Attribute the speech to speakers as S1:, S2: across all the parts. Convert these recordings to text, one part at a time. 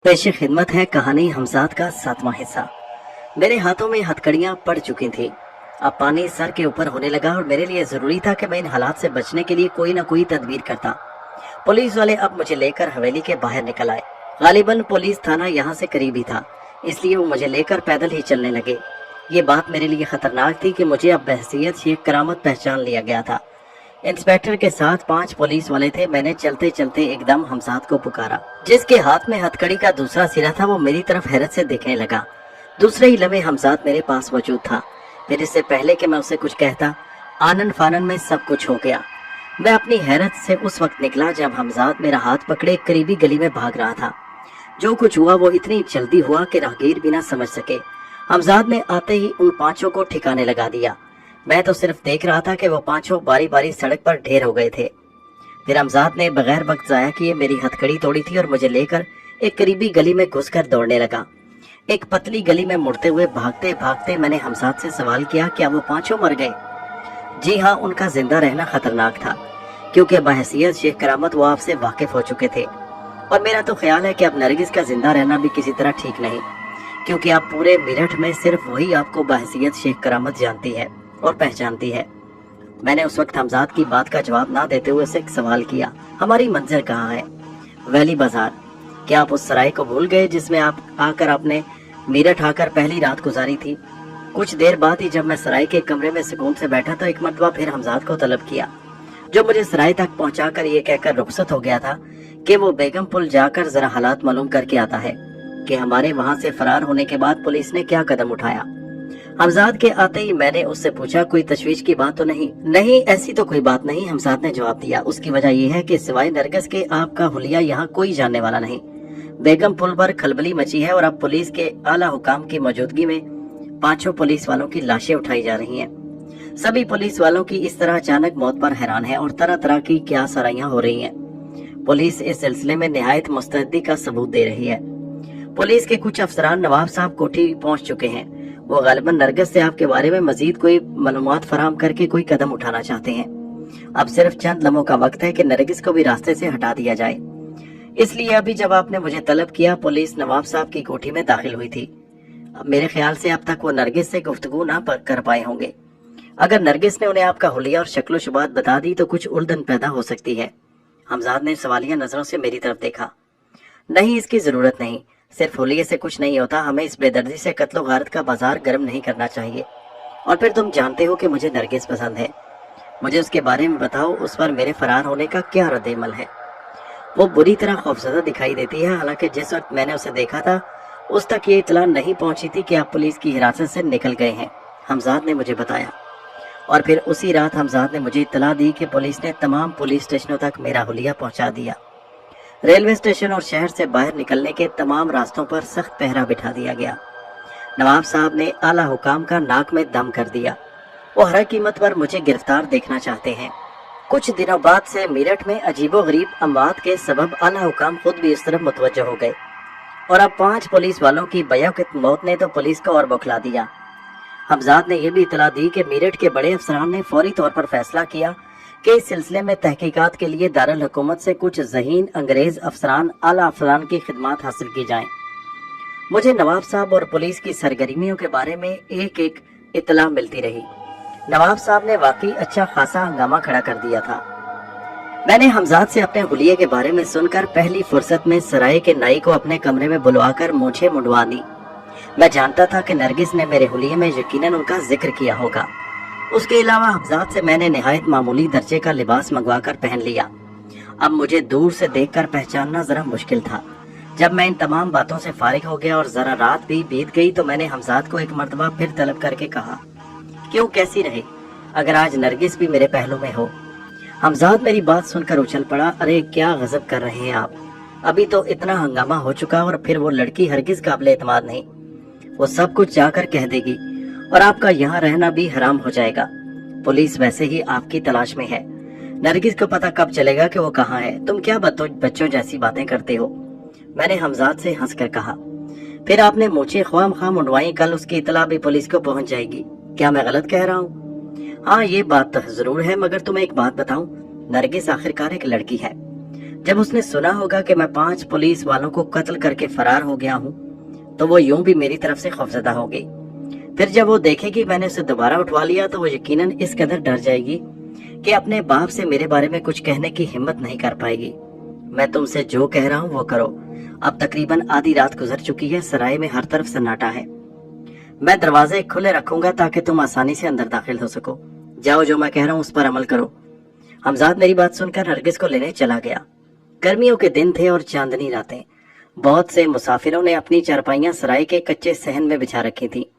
S1: पेश खिदमत है कहानी हमजाद का 7वां हिस्सा। मेरे हाथों में हथकड़ियां पड़ चुकी थी। अब पानी सर के ऊपर होने लगा और मेरे लिए जरूरी था कि मैं इन हालात से बचने के लिए कोई ना कोई तदबीर करता। पुलिस वाले अब मुझे लेकर हवेली के बाहर निकल आए। गालिबन पुलिस थाना यहाँ से करीब ही था, इसलिए वो मुझे लेकर पैदल ही चलने लगे। ये बात मेरे लिए खतरनाक थी कि मुझे अब बहसीयत शेख करामत पहचान लिया गया था। इंस्पेक्टर के साथ 5 पुलिस वाले थे। मैंने चलते चलते एकदम हमजाद को पुकारा। जिसके हाथ में हथकड़ी का दूसरा सिरा था वो मेरी तरफ हैरत से देखने लगा। दूसरे ही लम्हे हमजाद मेरे पास मौजूद था। फिर इससे पहले कि मैं उसे कुछ कहता, आनन फानन में सब कुछ हो गया। मैं अपनी हैरत से उस वक्त निकला जब हमजाद मेरा हाथ पकड़े करीबी गली में भाग रहा था। जो कुछ हुआ वो इतनी जल्दी हुआ कि राहगीर भी ना समझ सके। हमजाद ने आते ही उन 5 को ठिकाने लगा दिया। मैं तो सिर्फ देख रहा था कि वो 5 बारी बारी सड़क पर ढेर हो गए थे। फिर हमजाद ने बगैर वक्त जाया किए मेरी हथकड़ी तोड़ी थी और मुझे लेकर एक करीबी गली में घुसकर दौड़ने लगा। एक पतली गली में मुड़ते हुए भागते भागते मैंने हमजाद से सवाल किया, क्या वो 5 मर गए? जी हाँ, उनका जिंदा रहना खतरनाक था, क्योंकि बहसीयत शेख करामत वो आपसे वाकिफ हो चुके थे। और मेरा तो ख्याल है कि अब नरगिस का जिंदा रहना भी किसी तरह ठीक नहीं, क्योंकि आप पूरे मेरठ में सिर्फ वही आपको बहसीयत शेख करामत जानती है और पहचानती है। मैंने उस वक्त हमजाद की बात का जवाब ना देते हुए उसे एक सवाल किया, हमारी मंजिल कहाँ है? वैली बाजार। क्या आप उस सराय को भूल गए जिसमें आपने मेरठ आकर पहली रात गुजारी थी? कुछ देर बाद ही जब मैं सराय के कमरे में सुकून से बैठा तो एक मरतबा फिर हमजाद को तलब किया, जो मुझे सराय तक पहुंचाकर ये कहकर रुखसत हो गया था कि वो बेगम पुल जाकर जरा हालात मालूम करके आता है कि हमारे वहां से फरार होने के बाद पुलिस ने क्या कदम उठाया। हमजाद के आते ही मैंने उससे पूछा, कोई तशवीश की बात तो नहीं? नहीं, ऐसी तो कोई बात नहीं, हमजाद ने जवाब दिया। उसकी वजह यह है कि सिवाय नरगिस के आपका हुलिया यहाँ कोई जानने वाला नहीं। बेगम पुल पर खलबली मची है और अब पुलिस के आला हुकाम की मौजूदगी में 5 पुलिस वालों की लाशें उठाई जा रही हैं। सभी पुलिस वालों की इस तरह अचानक मौत पर हैरान है और तरह तरह की क्या सराइयां हो रही हैं। पुलिस इस सिलसिले में निहायत मुस्तैदी का सबूत दे रही है। पुलिस के कुछ अफसरान नवाब साहब कोठी पहुंच चुके हैं। वो गालिबन नरगिस से आपके बारे में मजीद कोई मालूमात फराहम करके कोई कदम उठाना चाहते हैं। अब सिर्फ चंद लम्हों का वक्त है कि नरगिस को भी रास्ते से हटा दिया जाए। इसलिए अभी जब आपने मुझे तलब किया, पुलिस नवाब साहब की कोठी में दाखिल हुई थी। अब मेरे ख्याल से अब तक वो नरगिस से गुफ्तगू ना कर पाए होंगे। अगर नरगिस ने उन्हें आपका हुलिया और शक्लो शुबात बता दी तो कुछ उलझन पैदा हो सकती है। हमजाद ने सवालिया नजरों से मेरी तरफ देखा। नहीं, इसकी जरूरत नहीं, सिर्फ हुलिये से कुछ नहीं होता। हमें इस बेदर्दी से कत्लो गारत का बाजार गर्म नहीं करना चाहिए। और फिर तुम जानते हो कि मुझे नरगिस पसंद है। मुझे उसके बारे में बताओ, उस पर मेरे फरार होने का क्या रद्द-ए-अमल है? वो बुरी तरह खौफजदा दिखाई देती है। हालांकि जिस वक्त मैंने उसे देखा था उस तक ये इतला नहीं पहुंची थी कि आप पुलिस की हिरासत से निकल गए हैं, हमजाद ने मुझे बताया। और फिर उसी रात हमजाद ने मुझे इत्तला दी कि पुलिस ने तमाम पुलिस स्टेशनों तक मेरा हुलिया पहुंचा दिया। रेलवे स्टेशन और शहर से बाहर निकलने के तमाम रास्तों पर सख्त पहरा बिठा दिया गया। नवाब साहब ने आला हुकाम का नाक में दम कर दिया। वो हर कीमत पर मुझे गिरफ्तार देखना चाहते हैं। कुछ दिनों बाद से मेरठ में अजीबो गरीब अमवात के सबब आला हुकाम खुद भी इस तरफ मुतवज्जो हो गए और अब 5 पुलिस वालों की बयावकत मौत ने तो पुलिस को और बौखला दिया। हमजाद ने यह भी इतला दी कि मेरठ के बड़े अफसरान ने फौरी तौर पर फैसला किया कि इस सिलसिले में तहकीकात के लिए दारुल हुकूमत से कुछ ज़हीन अंग्रेज अफसरान आला अफसरान की खिदमत हासिल की जाएं। मुझे नवाब साहब और पुलिस की सरगर्मियों के बारे में एक एक इतला मिलती रही। नवाब साहब ने वाकई अच्छा खासा हंगामा खड़ा कर दिया था। मैंने हमजाद से अपने हुलिये के बारे में सुनकर पहली फुर्सत में सराय के नाई को अपने कमरे में बुलवाकर मूंछें मुंडवा दी। मैं जानता था कि नरगिस ने मेरे हुलिये में यकीनन उनका जिक्र किया होगा। उसके अलावा हमजाद से मैंने निहायत मामूली दर्जे का लिबास मंगवाकर पहन लिया। अब मुझे दूर से देखकर पहचानना जरा मुश्किल था। जब मैं इन तमाम बातों से फारिग हो गया और जरा रात भी बीत गई तो मैंने हमजाद को एक मर्तबा फिर तलब करके कहा, क्यों, कैसी रही अगर आज नरगिस भी मेरे पहलू में हो? हमजाद मेरी बात सुनकर उछल पड़ा, अरे क्या गजब कर रहे हैं आप, अभी तो इतना हंगामा हो चुका और फिर वो लड़की हरगिज काबिल एतमाद नहीं। वो सब कुछ जाकर कह देगी और आपका यहाँ रहना भी हराम हो जाएगा। पुलिस वैसे ही आपकी तलाश में है। नरगिस को पता कब चलेगा कि वो कहाँ है? तुम क्या बच्चों जैसी बातें करते हो? मैंने हमजाद से हंसकर कहा। फिर आपने मूंछें ख्वाम खाम मुंडवाई, कल उसकी इतला भी पुलिस को पहुंच जाएगी। क्या मैं गलत कह रहा हूँ? हाँ, ये बात तो जरूर है, मगर तुम्हें एक बात बताऊं, नरगिस आखिरकार एक लड़की है। जब उसने सुना होगा कि मैं 5 पुलिस वालों को कत्ल करके फरार हो गया हूँ, तो वो यूं भी मेरी तरफ से खौफजदा होगी। फिर जब वो देखेगी मैंने उसे दोबारा उठवा लिया तो वो यकीनन इस कदर डर जाएगी कि अपने बाप से मेरे बारे में कुछ कहने की हिम्मत नहीं कर पाएगी। मैं तुमसे जो कह रहा हूँ वो करो। अब तकरीबन आधी रात गुजर चुकी है, सराय में हर तरफ सन्नाटा है। मैं दरवाजे खुले रखूंगा ताकि तुम आसानी से अंदर दाखिल हो सको। जाओ, जो मैं कह रहा हूँ उस पर अमल करो। हमजाद मेरी बात सुनकर नरगिस को लेने चला गया। गर्मियों के दिन थे और चांदनी रातें। बहुत से मुसाफिरों ने अपनी चारपाइयां सराय के कच्चे सहन में बिछा रखी थी।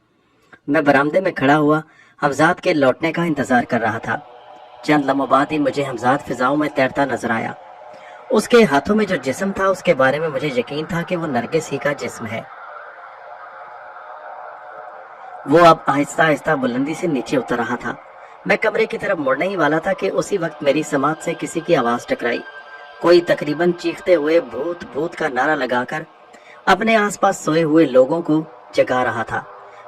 S1: मैं बरामदे में खड़ा हुआ हमजाद के लौटने का इंतजार कर रहा था। चंद लम्हों बाद ही मुझे हमजाद फिजाओं में तैरता नजर आया। उसके हाथों में जो जिस्म था उसके बारे में मुझे यकीन था कि वो नरगिस ही का जिस्म है। वो अब आहिस्ता आहिस्ता बुलंदी से नीचे उतर रहा था। मैं कमरे की तरफ मुड़ने ही वाला था कि उसी वक्त मेरी समात से किसी की आवाज टकराई। कोई तकरीबन चीखते हुए भूत भूत का नारा लगाकर अपने आसपास सोए हुए लोगों को जगा रहा था।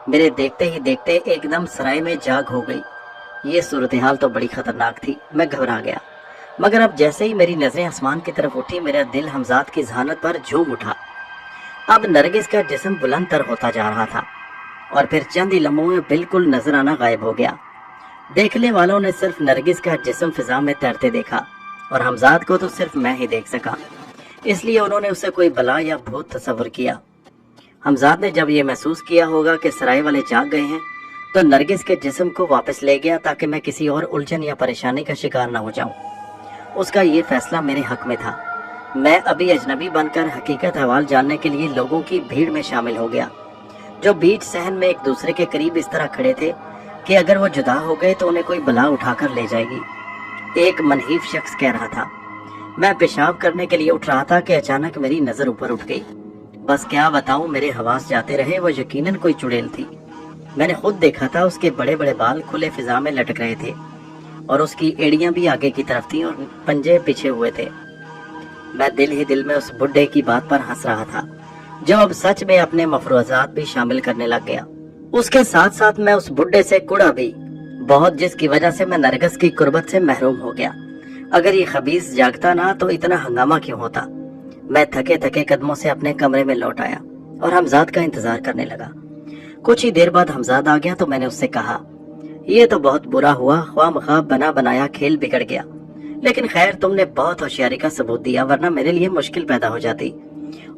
S1: मेरे देखते ही देखते एकदम सराय में जाग हो गई। ये सूरत हाल तो बड़ी खतरनाक थी। मैं घबरा गया, मगर अब जैसे ही मेरी नजरें आसमान की तरफ उठी मेरा दिल हमजाद की जहानत पर झूम उठा। अब नरगिस का जिस्म बुलंद तर होता जा रहा था और फिर चंद ही लम्हों में बिल्कुल नजर आना गायब हो गया। देखने वालों ने सिर्फ नरगिस का जिस्म फिजा में तैरते देखा और हमजाद को तो सिर्फ मैं ही देख सका, इसलिए उन्होंने उसे कोई बला या भूत तस्वर किया। हमजाद ने जब ये महसूस किया होगा कि सराय वाले जाग गए हैं तो नरगिस के जिस्म को वापस ले गया ताकि मैं किसी और उलझन या परेशानी का शिकार न हो जाऊं। उसका ये फैसला मेरे हक में था। मैं अभी अजनबी बनकर हकीकत हवाल जानने के लिए लोगों की भीड़ में शामिल हो गया, जो बीच सहन में एक दूसरे के करीब इस तरह खड़े थे कि अगर वो जुदा हो गए तो उन्हें कोई बला उठाकर ले जाएगी। एक मनहीफ शख्स कह रहा था। मैं पेशाब करने के लिए उठ रहा था कि अचानक मेरी नजर ऊपर उठ गई। बस क्या बताऊं, मेरे हवास जाते रहे। वो यकीनन कोई चुड़ैल थी। मैंने खुद देखा था, उसके बड़े बड़े बाल खुले फिजा में लटक रहे थे और उसकी एड़ियां भी आगे की तरफ थी और पंजे पीछे हुए थे। मैं दिल ही दिल में उस बुड्ढे की बात पर हंस रहा था, जो अब सच में अपने मफरूजात भी शामिल करने लग गया। उसके साथ साथ मैं उस बुड्ढे से कुड़ा भी बहुत, जिसकी वजह से मैं नरगिस की कुर्बत से महरूम हो गया। अगर ये खबीस जागता ना तो इतना हंगामा क्यों होता। मैं थके थके कदमों से अपने कमरे में लौट आया और हमजाद का इंतजार करने लगा। कुछ ही देर बाद हमजाद आ गया तो मैंने उससे कहा, ये तो बहुत बुरा हुआ, ख्वामख्वाह बना बनाया खेल बिगड़ गया, लेकिन खैर तुमने बहुत होशियारी का सबूत दिया, वरना मेरे लिए मुश्किल पैदा हो जाती।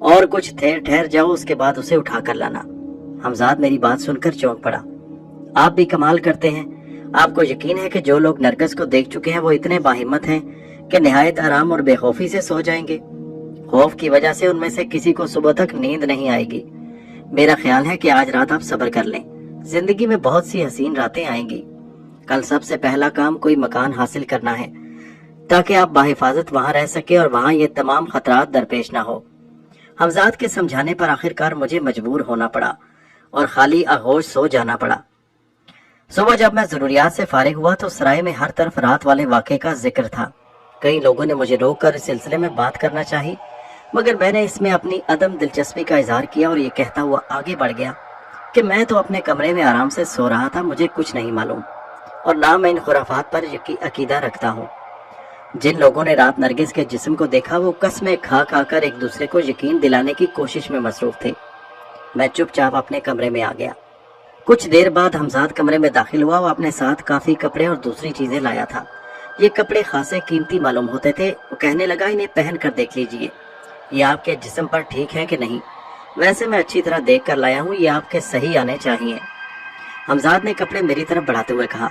S1: और कुछ ठहर जाओ, उसके बाद उसे उठा कर लाना। हमजाद मेरी बात सुनकर चौंक पड़ा। आप भी कमाल करते हैं। आपको यकीन है कि जो लोग नरगिस को देख चुके हैं वो इतने बाहिम्मत हैं कि निहायत आराम और बेखौफी से सो जाएंगे। खौफ की वजह से उनमें से किसी को सुबह तक नींद नहीं आएगी। मेरा ख्याल है कि आज रात आप सब्र कर लें। जिंदगी में बहुत सी हसीन रातें आएंगी। कल सबसे पहला काम कोई मकान हासिल करना है ताकि आप बाहिफाजत वहां रह सके और वहां ये तमाम खतरात दरपेश ना हो। हमजाद के समझाने पर आखिरकार मुझे मजबूर होना पड़ा और खाली आगोश सो जाना पड़ा। सुबह जब मैं जरूरियात से फारिग हुआ तो सराय में हर तरफ रात वाले वाक़े का जिक्र था। कई लोगों ने मुझे रोककर इस सिलसिले में बात करना चाही, मगर मैंने इसमें अपनी अदम दिलचस्पी का इजहार किया और ये कहता हुआ आगे बढ़ गया कि मैं तो अपने कमरे में आराम से सो रहा था, मुझे कुछ नहीं मालूम और ना मैं इन खुराफात पर अकीदा रखता हूँ। जिन लोगों ने रात नरगिस के जिस्म को देखा वो कसमें खा खा कर एक दूसरे को यकीन दिलाने की कोशिश में मसरूफ थे। मैं चुपचाप अपने कमरे में आ गया। कुछ देर बाद हमजाद कमरे में दाखिल हुआ। वो अपने साथ काफी कपड़े और दूसरी चीजें लाया था। ये कपड़े खासे कीमती मालूम होते थे। वो कहने लगा, इन्हें पहन कर देख लीजिए, ये आपके जिस्म पर ठीक है कि नहीं। वैसे मैं अच्छी तरह देख कर लाया हूँ, ये आपके सही आने चाहिए। हमजाद ने कपड़े मेरी तरफ बढ़ाते हुए कहा,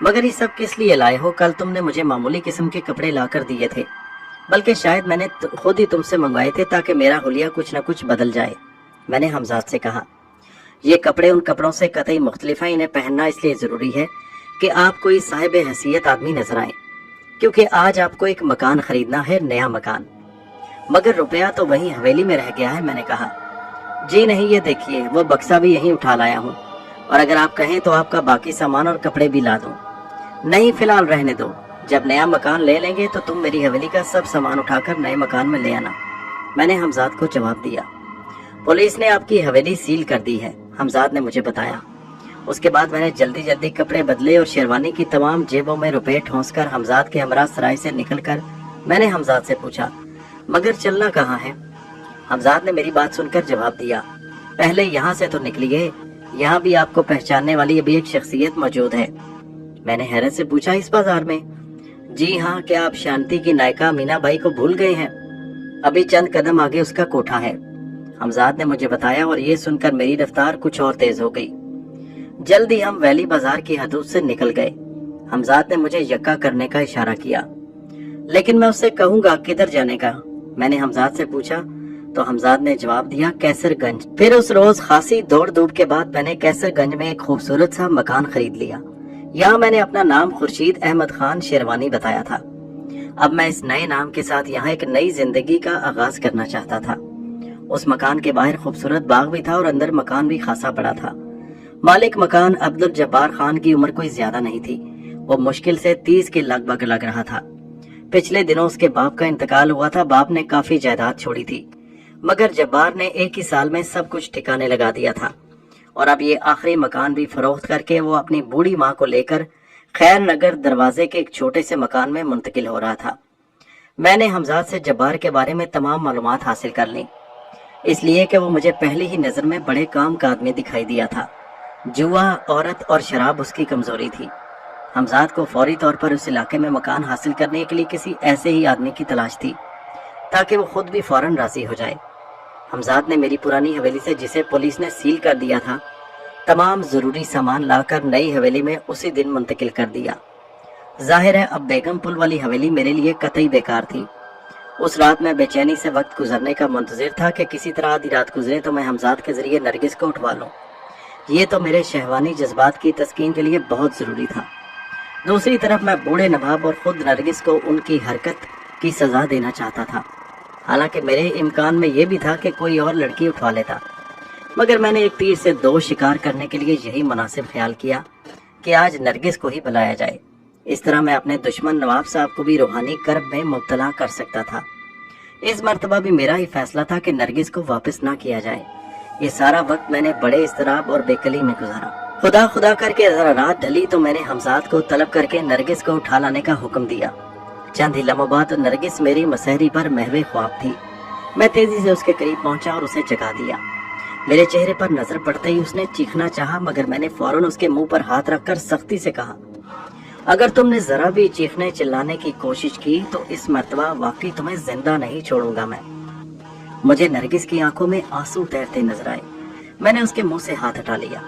S1: मगर ये सब किस लिए लाए हो? कल तुमने मुझे मामूली किस्म के कपड़े ला कर दिए थे, बल्कि शायद मैंने खुद ही तुमसे मंगवाए थे ताकि मेरा हुलिया कुछ न कुछ बदल जाए। मैंने हमजाद से कहा, ये कपड़े उन कपड़ों से कतई मुख्तलिफ हैं। इन्हें पहनना इसलिए ज़रूरी है कि आप कोई साहिब हैसियत आदमी नजर आए, क्योंकि आज आपको एक मकान खरीदना है, नया मकान। मगर रुपया तो वही हवेली में रह गया है। मैंने कहा, जी नहीं, ये देखिए वो बक्सा भी यहीं उठा लाया हूँ, और अगर आप कहें तो आपका बाकी सामान और कपड़े भी ला दूँ। नहीं, फिलहाल रहने दो, जब नया मकान ले लेंगे तो तुम मेरी हवेली का सब सामान उठाकर नए मकान में ले आना। मैंने हमजाद को जवाब दिया। पुलिस ने आपकी हवेली सील कर दी है, हमजाद ने मुझे बताया। उसके बाद मैंने जल्दी जल्दी कपड़े बदले और शेरवानी की तमाम जेबों में रुपए ठोंस कर हमजाद के हमरा सराय से निकलकर मैंने हमजाद से पूछा, मगर चलना कहाँ है? हमजाद ने मेरी बात सुनकर जवाब दिया, पहले यहाँ से तो निकलिए, यहाँ भी आपको पहचानने वाली अभी एक शख्सियत मौजूद है। मैंने हैरत से पूछा, इस बाजार में? जी हाँ, क्या आप शांति की नायिका मीना बाई को भूल गए हैं? अभी चंद कदम आगे उसका कोठा है, हमजाद ने मुझे बताया, और ये सुनकर मेरी रफ्तार कुछ और तेज हो गई। जल्दी हम वैली बाजार की हदूद से निकल गए। हमजाद ने मुझे यक्का करने का इशारा किया, लेकिन मैं उससे कहूंगा किधर जाने का? मैंने हमजाद से पूछा तो हमजाद ने जवाब दिया, कैसरगंज। फिर उस रोज खासी दौड़ धूप के बाद मैंने कैसरगंज में एक खूबसूरत सा मकान खरीद लिया। यहाँ मैंने अपना नाम खुर्शीद अहमद खान शेरवानी बताया था। अब मैं इस नए नाम के साथ यहाँ एक नई जिंदगी का आगाज करना चाहता था। उस मकान के बाहर खूबसूरत बाग भी था और अंदर मकान भी खासा बड़ा था। मालिक मकान अब्दुल जब्बार खान की उम्र कोई ज्यादा नहीं थी, वो मुश्किल से 30 के लगभग लग रहा था। पिछले दिनों उसके बाप का इंतकाल हुआ था। बाप ने काफी जायदाद छोड़ी थी, मगर जब्बार ने एक ही साल में सब कुछ ठिकाने लगा दिया था, और अब ये आखिरी मकान भी फरोख्त करके वो अपनी बूढ़ी माँ को लेकर खैर नगर दरवाजे के एक छोटे से मकान में मुंतकिल हो रहा था। मैंने हमजाद से जब्बार के बारे में तमाम मालूमात हासिल कर ली, इसलिए कि वो मुझे पहली ही नजर में बड़े काम का आदमी दिखाई दिया था। जुआ, औरत और शराब उसकी कमजोरी थी। हमजाद को फौरी तौर पर उस इलाके में मकान हासिल करने के लिए किसी ऐसे ही आदमी की तलाश थी ताकि वो खुद भी फौरन राजी हो जाए। हमजाद ने मेरी पुरानी हवेली से, जिसे पुलिस ने सील कर दिया था, तमाम जरूरी सामान लाकर नई हवेली में उसी दिन मुंतकिल कर दिया। जाहिर है अब बेगम पुल वाली हवेली मेरे लिए कतई बेकार थी। उस रात मैं बेचैनी से वक्त गुजरने का मुंतजिर था कि किसी तरह आधी रात गुजरे तो मैं हमजाद के जरिए नरगिस को उठवा लूं। ये तो मेरे शहवानी जज्बात की तस्कीन के लिए बहुत जरूरी था। दूसरी तरफ मैं बूढ़े नवाब और खुद नरगिस को उनकी हरकत की सजा देना चाहता था। हालांकि मेरे इम्कान में यह भी था कि कोई और लड़की उठवा लेता, मगर मैंने एक तीर से दो शिकार करने के लिए यही मुनासिब ख्याल किया कि आज नरगिस को ही बुलाया जाए। इस तरह मैं अपने दुश्मन नवाब साहब को भी रूहानी कर्ब में मुब्तला कर सकता था। इस मर्तबा भी मेरा ही फैसला था कि नरगिस को वापस ना किया जाए। ये सारा वक्त मैंने बड़े इस्तराब और बेकली में गुजारा। खुदा खुदा करके जरा रात ढली तो मैंने हमजाद को तलब करके नरगिस को उठा लाने का हुक्म दिया। चंद ही लम्हों बाद नरगिस मेरी मसहरी पर महवे ख्वाब थी। मैं तेजी से उसके करीब पहुंचा और उसे जगा दिया। मेरे चेहरे पर नजर पड़ते ही उसने चीखना चाहा, मगर मैंने फौरन उसके मुंह पर हाथ रखकर सख्ती से कहा, अगर तुमने जरा भी चीखने चिल्लाने की कोशिश की तो इस मर्तबा वाकई तुम्हें जिंदा नहीं छोड़ूंगा मैं। मुझे नरगिस की आंखों में आंसू तैरते नजर आए। मैंने उसके मुंह से हाथ हटा लिया।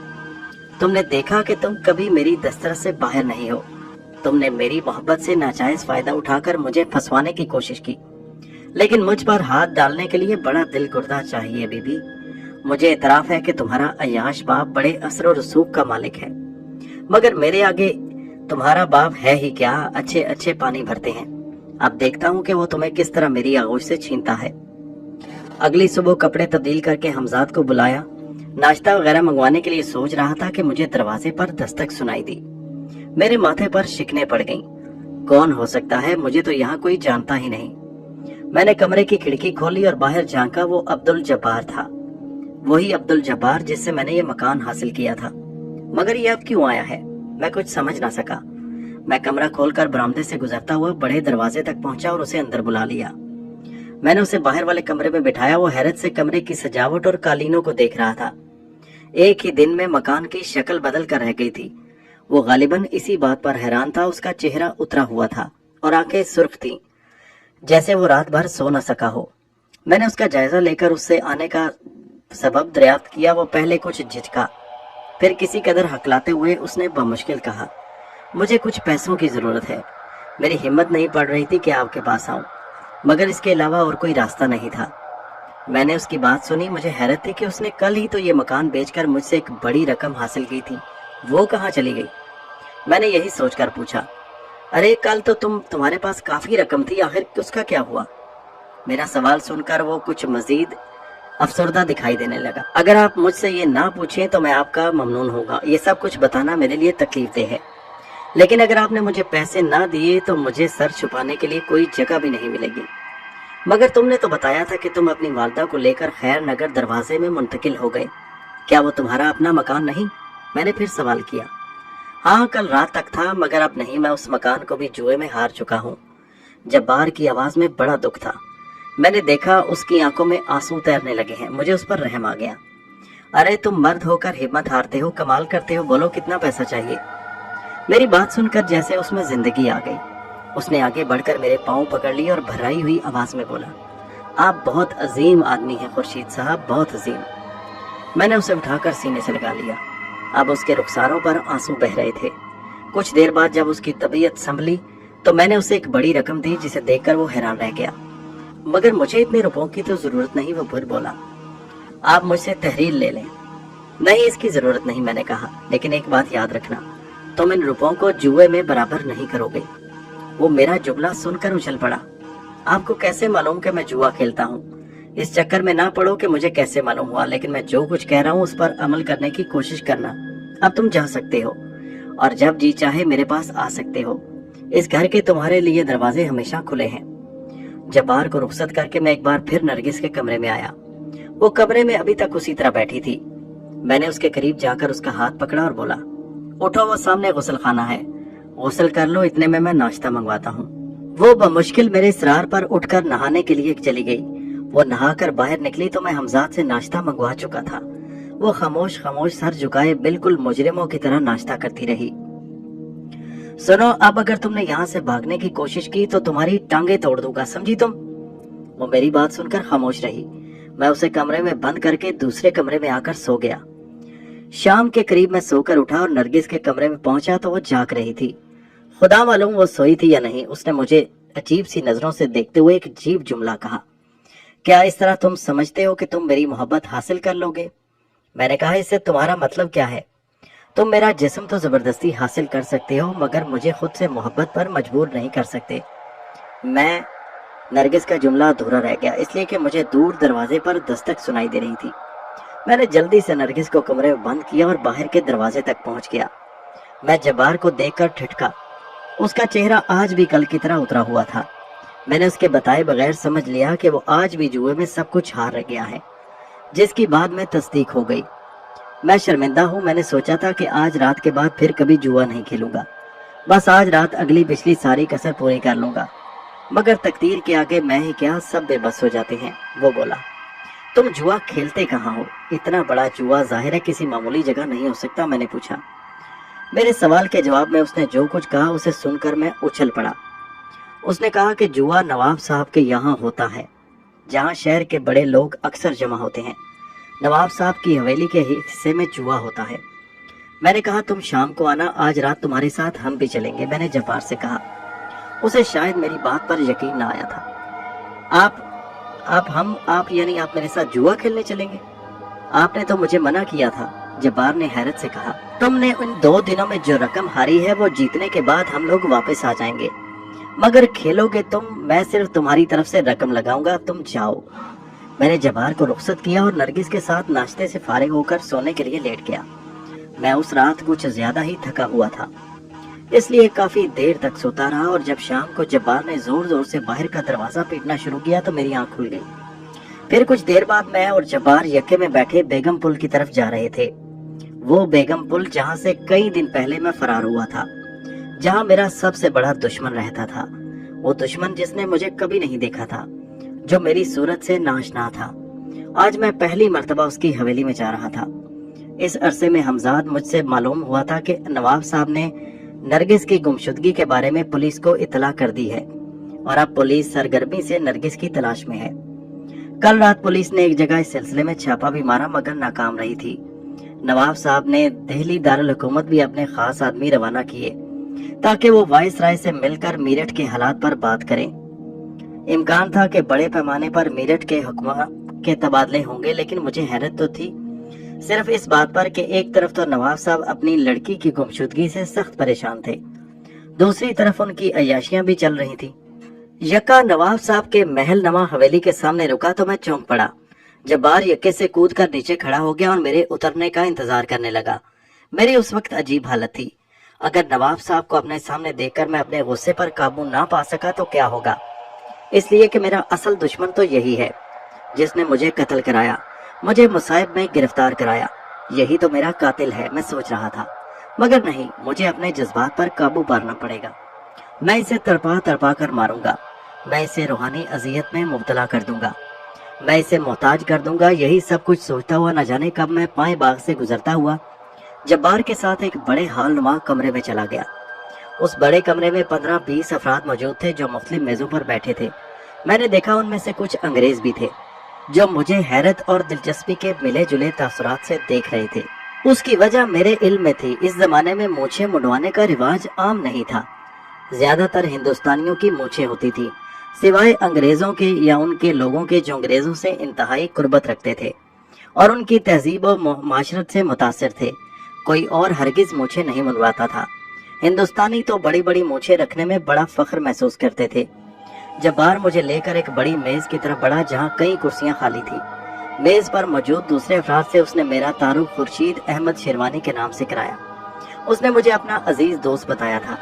S1: तुमने देखा कि तुम कभी मेरी दस्तरस से बाहर नहीं हो। तुमने मेरी मोहब्बत से नाजायज फायदा उठाकर मुझे फंसवाने की कोशिश की, लेकिन मुझ पर हाथ डालने के लिए बड़ा दिल गुर्दा चाहिए बीबी। मुझे इतराफ है कि तुम्हारा अय्याश बाप बड़े असर और रसूख का मालिक है, मगर मेरे आगे तुम्हारा बाप है ही क्या। अच्छे अच्छे पानी भरते हैं। अब देखता हूँ कि वो तुम्हें किस तरह मेरी आगोश से छीनता है। अगली सुबह कपड़े तब्दील करके हमजाद को बुलाया। नाश्ता वगैरह मंगवाने के लिए सोच रहा था कि मुझे दरवाजे पर दस्तक सुनाई दी। मेरे माथे पर शिकने पड़ गईं। कौन हो सकता है? मुझे तो यहाँ कोई जानता ही नहीं। मैंने कमरे की खिड़की खोली और बाहर झांका। वो अब्दुल जब्बार था, वही अब्दुल जब्बार जिससे मैंने ये मकान हासिल किया था। मगर ये अब क्यों आया है? मैं कुछ समझ ना सका। मैं कमरा खोलकर बरामदे से गुजरता हुआ बड़े दरवाजे तक पहुंचा और उसे अंदर बुला लिया। मैंने उसे बाहर वाले कमरे में बिठाया। वो हैरत से कमरे की सजावट और कालीनों को देख रहा था। एक ही दिन में मकान की शक्ल बदल कर रह गई थी। वो गालिबन इसी बात पर हैरान था। उसका चेहरा उतरा हुआ था और आंखें सुर्ख थीं, जैसे वो रात भर सो न सका हो। मैंने उसका जायजा लेकर उससे आने का सबब दरियाफ्त किया। वो पहले कुछ झिझका, फिर किसी कदर हकलाते हुए उसने बमुश्किल कहा, मुझे कुछ पैसों की जरूरत है। मेरी हिम्मत नहीं पड़ रही थी कि आपके पास आऊं, मगर इसके अलावा और कोई रास्ता नहीं था। मैंने उसकी बात सुनी। मुझे हैरत थी कि उसने कल ही तो ये मकान बेचकर मुझसे एक बड़ी रकम हासिल की थी। वो कहाँ चली गई? मैंने यही सोचकर पूछा, अरे कल तो तुम्हारे पास काफी रकम थी, आखिर उसका क्या हुआ? मेरा सवाल सुनकर वो कुछ मजीद अफसरदा दिखाई देने लगा। अगर आप मुझसे ये ना पूछें तो मैं आपका ममनून होगा। ये सब कुछ बताना मेरे लिए तकलीफदेह है, लेकिन अगर आपने मुझे पैसे ना दिए तो मुझे सर छुपाने के लिए कोई जगह भी नहीं मिलेगी। मगर तुमने तो बताया था कि तुम अपनी वालदा को लेकर खैर नगर दरवाजे में मुंतकिल हो गए। क्या वो तुम्हारा अपना मकान नहीं? मैंने फिर सवाल किया। हाँ, कल रात तक था, मगर अब नहीं। मैं उस मकान को भी जुए में हार चुका हूँ। जब्बार की आवाज में बड़ा दुख था। मैंने देखा उसकी आंखों में आंसू तैरने लगे हैं। मुझे उस पर रहम आ गया। अरे तुम मर्द होकर हिम्मत हारते हो, कमाल करते हो, बोलो कितना पैसा चाहिए। मेरी बात सुनकर जैसे उसमें जिंदगी आ गई। उसने आगे बढ़कर मेरे पांव पकड़ लिए और भर्राई हुई आवाज में बोला, आप बहुत अजीम आदमी हैं खुर्शीद साहब, बहुत अजीम। मैंने उसे उठाकर सीने से लगा लिया। अब उसके रुखसारों पर आंसू बह रहे थे। कुछ देर बाद जब उसकी तबीयत संभली तो मैंने उसे एक बड़ी रकम दी, जिसे देखकर वो हैरान रह गया। मगर मुझे इतने रुपयों की तो जरूरत नहीं, वो फिर बोला, आप मुझसे तहरीर ले लें। नहीं, इसकी जरूरत नहीं, मैंने कहा, लेकिन एक बात याद रखना, तुम इन रुपयों को जुए में बराबर नहीं करोगे। वो मेरा जुमला सुनकर उछल पड़ा। आपको कैसे मालूम कि मैं जुआ खेलता हूँ? इस चक्कर में ना पड़ो कि मुझे कैसे मालूम हुआ, लेकिन मैं जो कुछ कह रहा हूँ उस पर अमल करने की कोशिश करना। अब तुम जा सकते हो और जब जी चाहे मेरे पास आ सकते हो। इस घर के तुम्हारे लिए दरवाजे हमेशा खुले हैं। जब्बार को रुखसत करके मैं एक बार फिर नरगिस के कमरे में आया। वो कमरे में अभी तक उसी तरह बैठी थी। मैंने उसके करीब जाकर उसका हाथ पकड़ा और बोला, उठो, वो सामने गुस्ल खाना है, गुस्ल कर लो, इतने में मैं नाश्ता मंगवाता हूँ। वो बमुश्किल मेरे इसरार पर उठकर नहाने के लिए चली गई। वो नहाकर बाहर निकली तो मैं हमजाद से नाश्ता मंगवा चुका था। वो खामोश खामोश सर झुकाए बिल्कुल मुजरिमों की तरह नाश्ता करती रही। सुनो, अब अगर तुमने यहाँ से भागने की कोशिश की तो तुम्हारी टांगे तोड़ दूंगा, समझी तुम? वो मेरी बात सुनकर खामोश रही। मैं उसे कमरे में बंद करके दूसरे कमरे में आकर सो गया। शाम के करीब मैं सोकर उठा और नरगिस के कमरे में पहुंचा तो वो जाग रही थी। खुदा मालूम वो सोई थी या नहीं। उसने मुझे अजीब सी नजरों से देखते हुए एक अजीब जुमला कहा, क्या इस तरह तुम समझते हो कि तुम मेरी मोहब्बत हासिल कर लोगे? मैंने कहा, इससे तुम्हारा मतलब क्या है? तुम मेरा जिस्म तो जबरदस्ती हासिल कर सकते हो, मगर मुझे खुद से मोहब्बत पर मजबूर नहीं कर सकते। मैं नरगिस का जुमला अधूरा रह गया, इसलिए कि मुझे दूर दरवाजे पर दस्तक सुनाई दे रही थी। मैंने जल्दी से नरगिस को कमरे में बंद किया और बाहर के दरवाजे तक पहुंच गया। मैं जब्बार को देखकर ठिठका। उसका चेहरा आज भी कल की तरह उतरा हुआ था। मैंने उसके बताए बगैर समझ लिया कि वो आज भी जुए में सब कुछ हार गया है, जिसकी बाद में तस्दीक हो गई। मैं शर्मिंदा हूँ। मैंने सोचा था कि आज रात के बाद फिर कभी जुआ नहीं खेलूंगा, बस आज रात अगली पिछली सारी कसर पूरी कर लूंगा। मगर तकदीर के आगे मैं ही क्या, सब बेबस हो जाते हैं। वो बोला, तुम जुआ खेलते कहाँ हो? इतना बड़ा जुआ जाहिर है किसी मामूली जगह नहीं हो सकता। मैंने पूछा। मेरे सवाल के जवाब में उसने जो कुछ कहा उसे सुनकर मैं उछल पड़ा। उसने कहा कि जुआ नवाब साहब के यहाँ होता है, जहाँ शहर के बड़े लोग अक्सर जमा होते हैं। नवाब साहब की हवेली के हिस्से में जुआ होता है। मैंने कहा, तुम शाम को आना, आज रात तुम्हारे साथ हम भी चलेंगे। मैंने जब्बार से कहा। उसे शायद मेरी बात पर यकीन न आया था। आप यानी आप मेरे साथ जुआ खेलने चलेंगे? आपने तो मुझे मना किया था। जब्बार ने हैरत से कहा, तुमने उन 2 दिनों में जो रकम हारी है वो जीतने के बाद हम लोग वापस आ जाएंगे, मगर खेलोगे तुम। मैं सिर्फ तुम्हारी तरफ से रकम लगाऊंगा, तुम जाओ। मैंने जब्बार को रुखसत किया और नरगिस के साथ नाश्ते से फारिग होकर सोने के लिए लेट गया। मैं उस रात कुछ ज्यादा ही थका हुआ था, इसलिए काफी देर तक सोता रहा और जब शाम को जब्बार ने जोर जोर से बाहर का दरवाजा पीटना शुरू किया तो मेरी आंख खुल गई। फिर कुछ देर बाद मैं और जब्बार यक्के में बैठे बेगम पुल की तरफ जा रहे थे। वो बेगम पुल जहाँ से कई दिन पहले मैं फरार हुआ था, जहाँ मेरा सबसे बड़ा दुश्मन रहता था। वो दुश्मन जिसने मुझे कभी नहीं देखा था, जो मेरी सूरत से नाशना था। आज मैं पहली मर्तबा उसकी हवेली में जा रहा था। इस अरसे में हमजाद मुझसे मालूम हुआ था कि नवाब साहब ने नरगिस की गुमशुदगी के बारे में पुलिस को इतला कर दी है और अब पुलिस सरगर्मी से नरगिस की तलाश में है। कल रात पुलिस ने एक जगह इस सिलसिले में छापा भी मारा, मगर नाकाम रही थी। नवाब साहब ने दिल्ली दारुल हुकूमत भी अपने खास आदमी रवाना किए ताकि वो वायसराय से मिलकर मीरठ के हालात पर बात करें। इम्कान था कि बड़े पैमाने पर मीरठ के हुक्मा के तबादले होंगे, लेकिन मुझे हैरत तो थी सिर्फ इस बात पर कि एक तरफ तो नवाब साहब अपनी लड़की की गुमशुदगी से सख्त परेशान थे, दूसरी तरफ उनकी अय्याशियां भी चल रही थी। यक्का नवाब साहब के महल नमा हवेली के सामने रुका तो मैं चौंक पड़ा। जब्बार यक्के से कूद कर नीचे खड़ा हो गया और मेरे उतरने का इंतजार करने लगा। मेरी उस वक्त अजीब हालत थी। अगर नवाब साहब को अपने सामने देखकर मैं अपने गुस्से पर काबू ना पा सका तो क्या होगा, इसलिए कि मेरा असल दुश्मन तो यही है जिसने मुझे कत्ल कराया, मुझे मुसाइब में गिरफ्तार कराया। यही तो मेरा कातिल है, मैं सोच रहा था। मगर नहीं, मुझे अपने जज्बात पर काबू पाना पड़ेगा। मैं इसे तड़पा तड़पा कर मारूंगा। मैं इसे रूहानी अजियत में मुब्तला कर दूंगा, मैं इसे मोहताज कर दूंगा। यही सब कुछ सोचता हुआ न जाने कब मैं पाए बाग से गुजरता हुआ जब्बार के साथ एक बड़े हाल नुमा कमरे में चला गया। उस बड़े कमरे में 15-20 अफराद मौजूद थे जो मुख्तलिफ मेजों पर बैठे थे। मैंने देखा उनमें से कुछ अंग्रेज भी थे जो मुझे हैरत और दिलचस्पी के मिले जुले तासुरात से देख रहे थे। उसकी वजह मेरे इल्म में थी। इस जमाने में मूछें मुंडवाने का रिवाज आम नहीं था। ज्यादातर हिंदुस्तानियों की मूछें होती थी, सिवाय अंग्रेजों के या उनके लोगों के जो अंग्रेजों से इंतहाई कुर्बत रखते थे और उनकी तहजीब और माशरत से मुतासिर थे। कोई और हरगिज मूछें नहीं मुंडवाता था। हिंदुस्तानी तो बड़ी बड़ी मूछें रखने में बड़ा फख्र महसूस करते थे। जब्बार मुझे लेकर एक बड़ी मेज की तरफ बढ़ा जहां कई कुर्सियां खाली थी। मेज पर मौजूद दूसरे अफराद से उसने मेरा तारुफ खुर्शीद अहमद शेरवानी के नाम से कराया। उसने मुझे अपना अजीज दोस्त बताया था।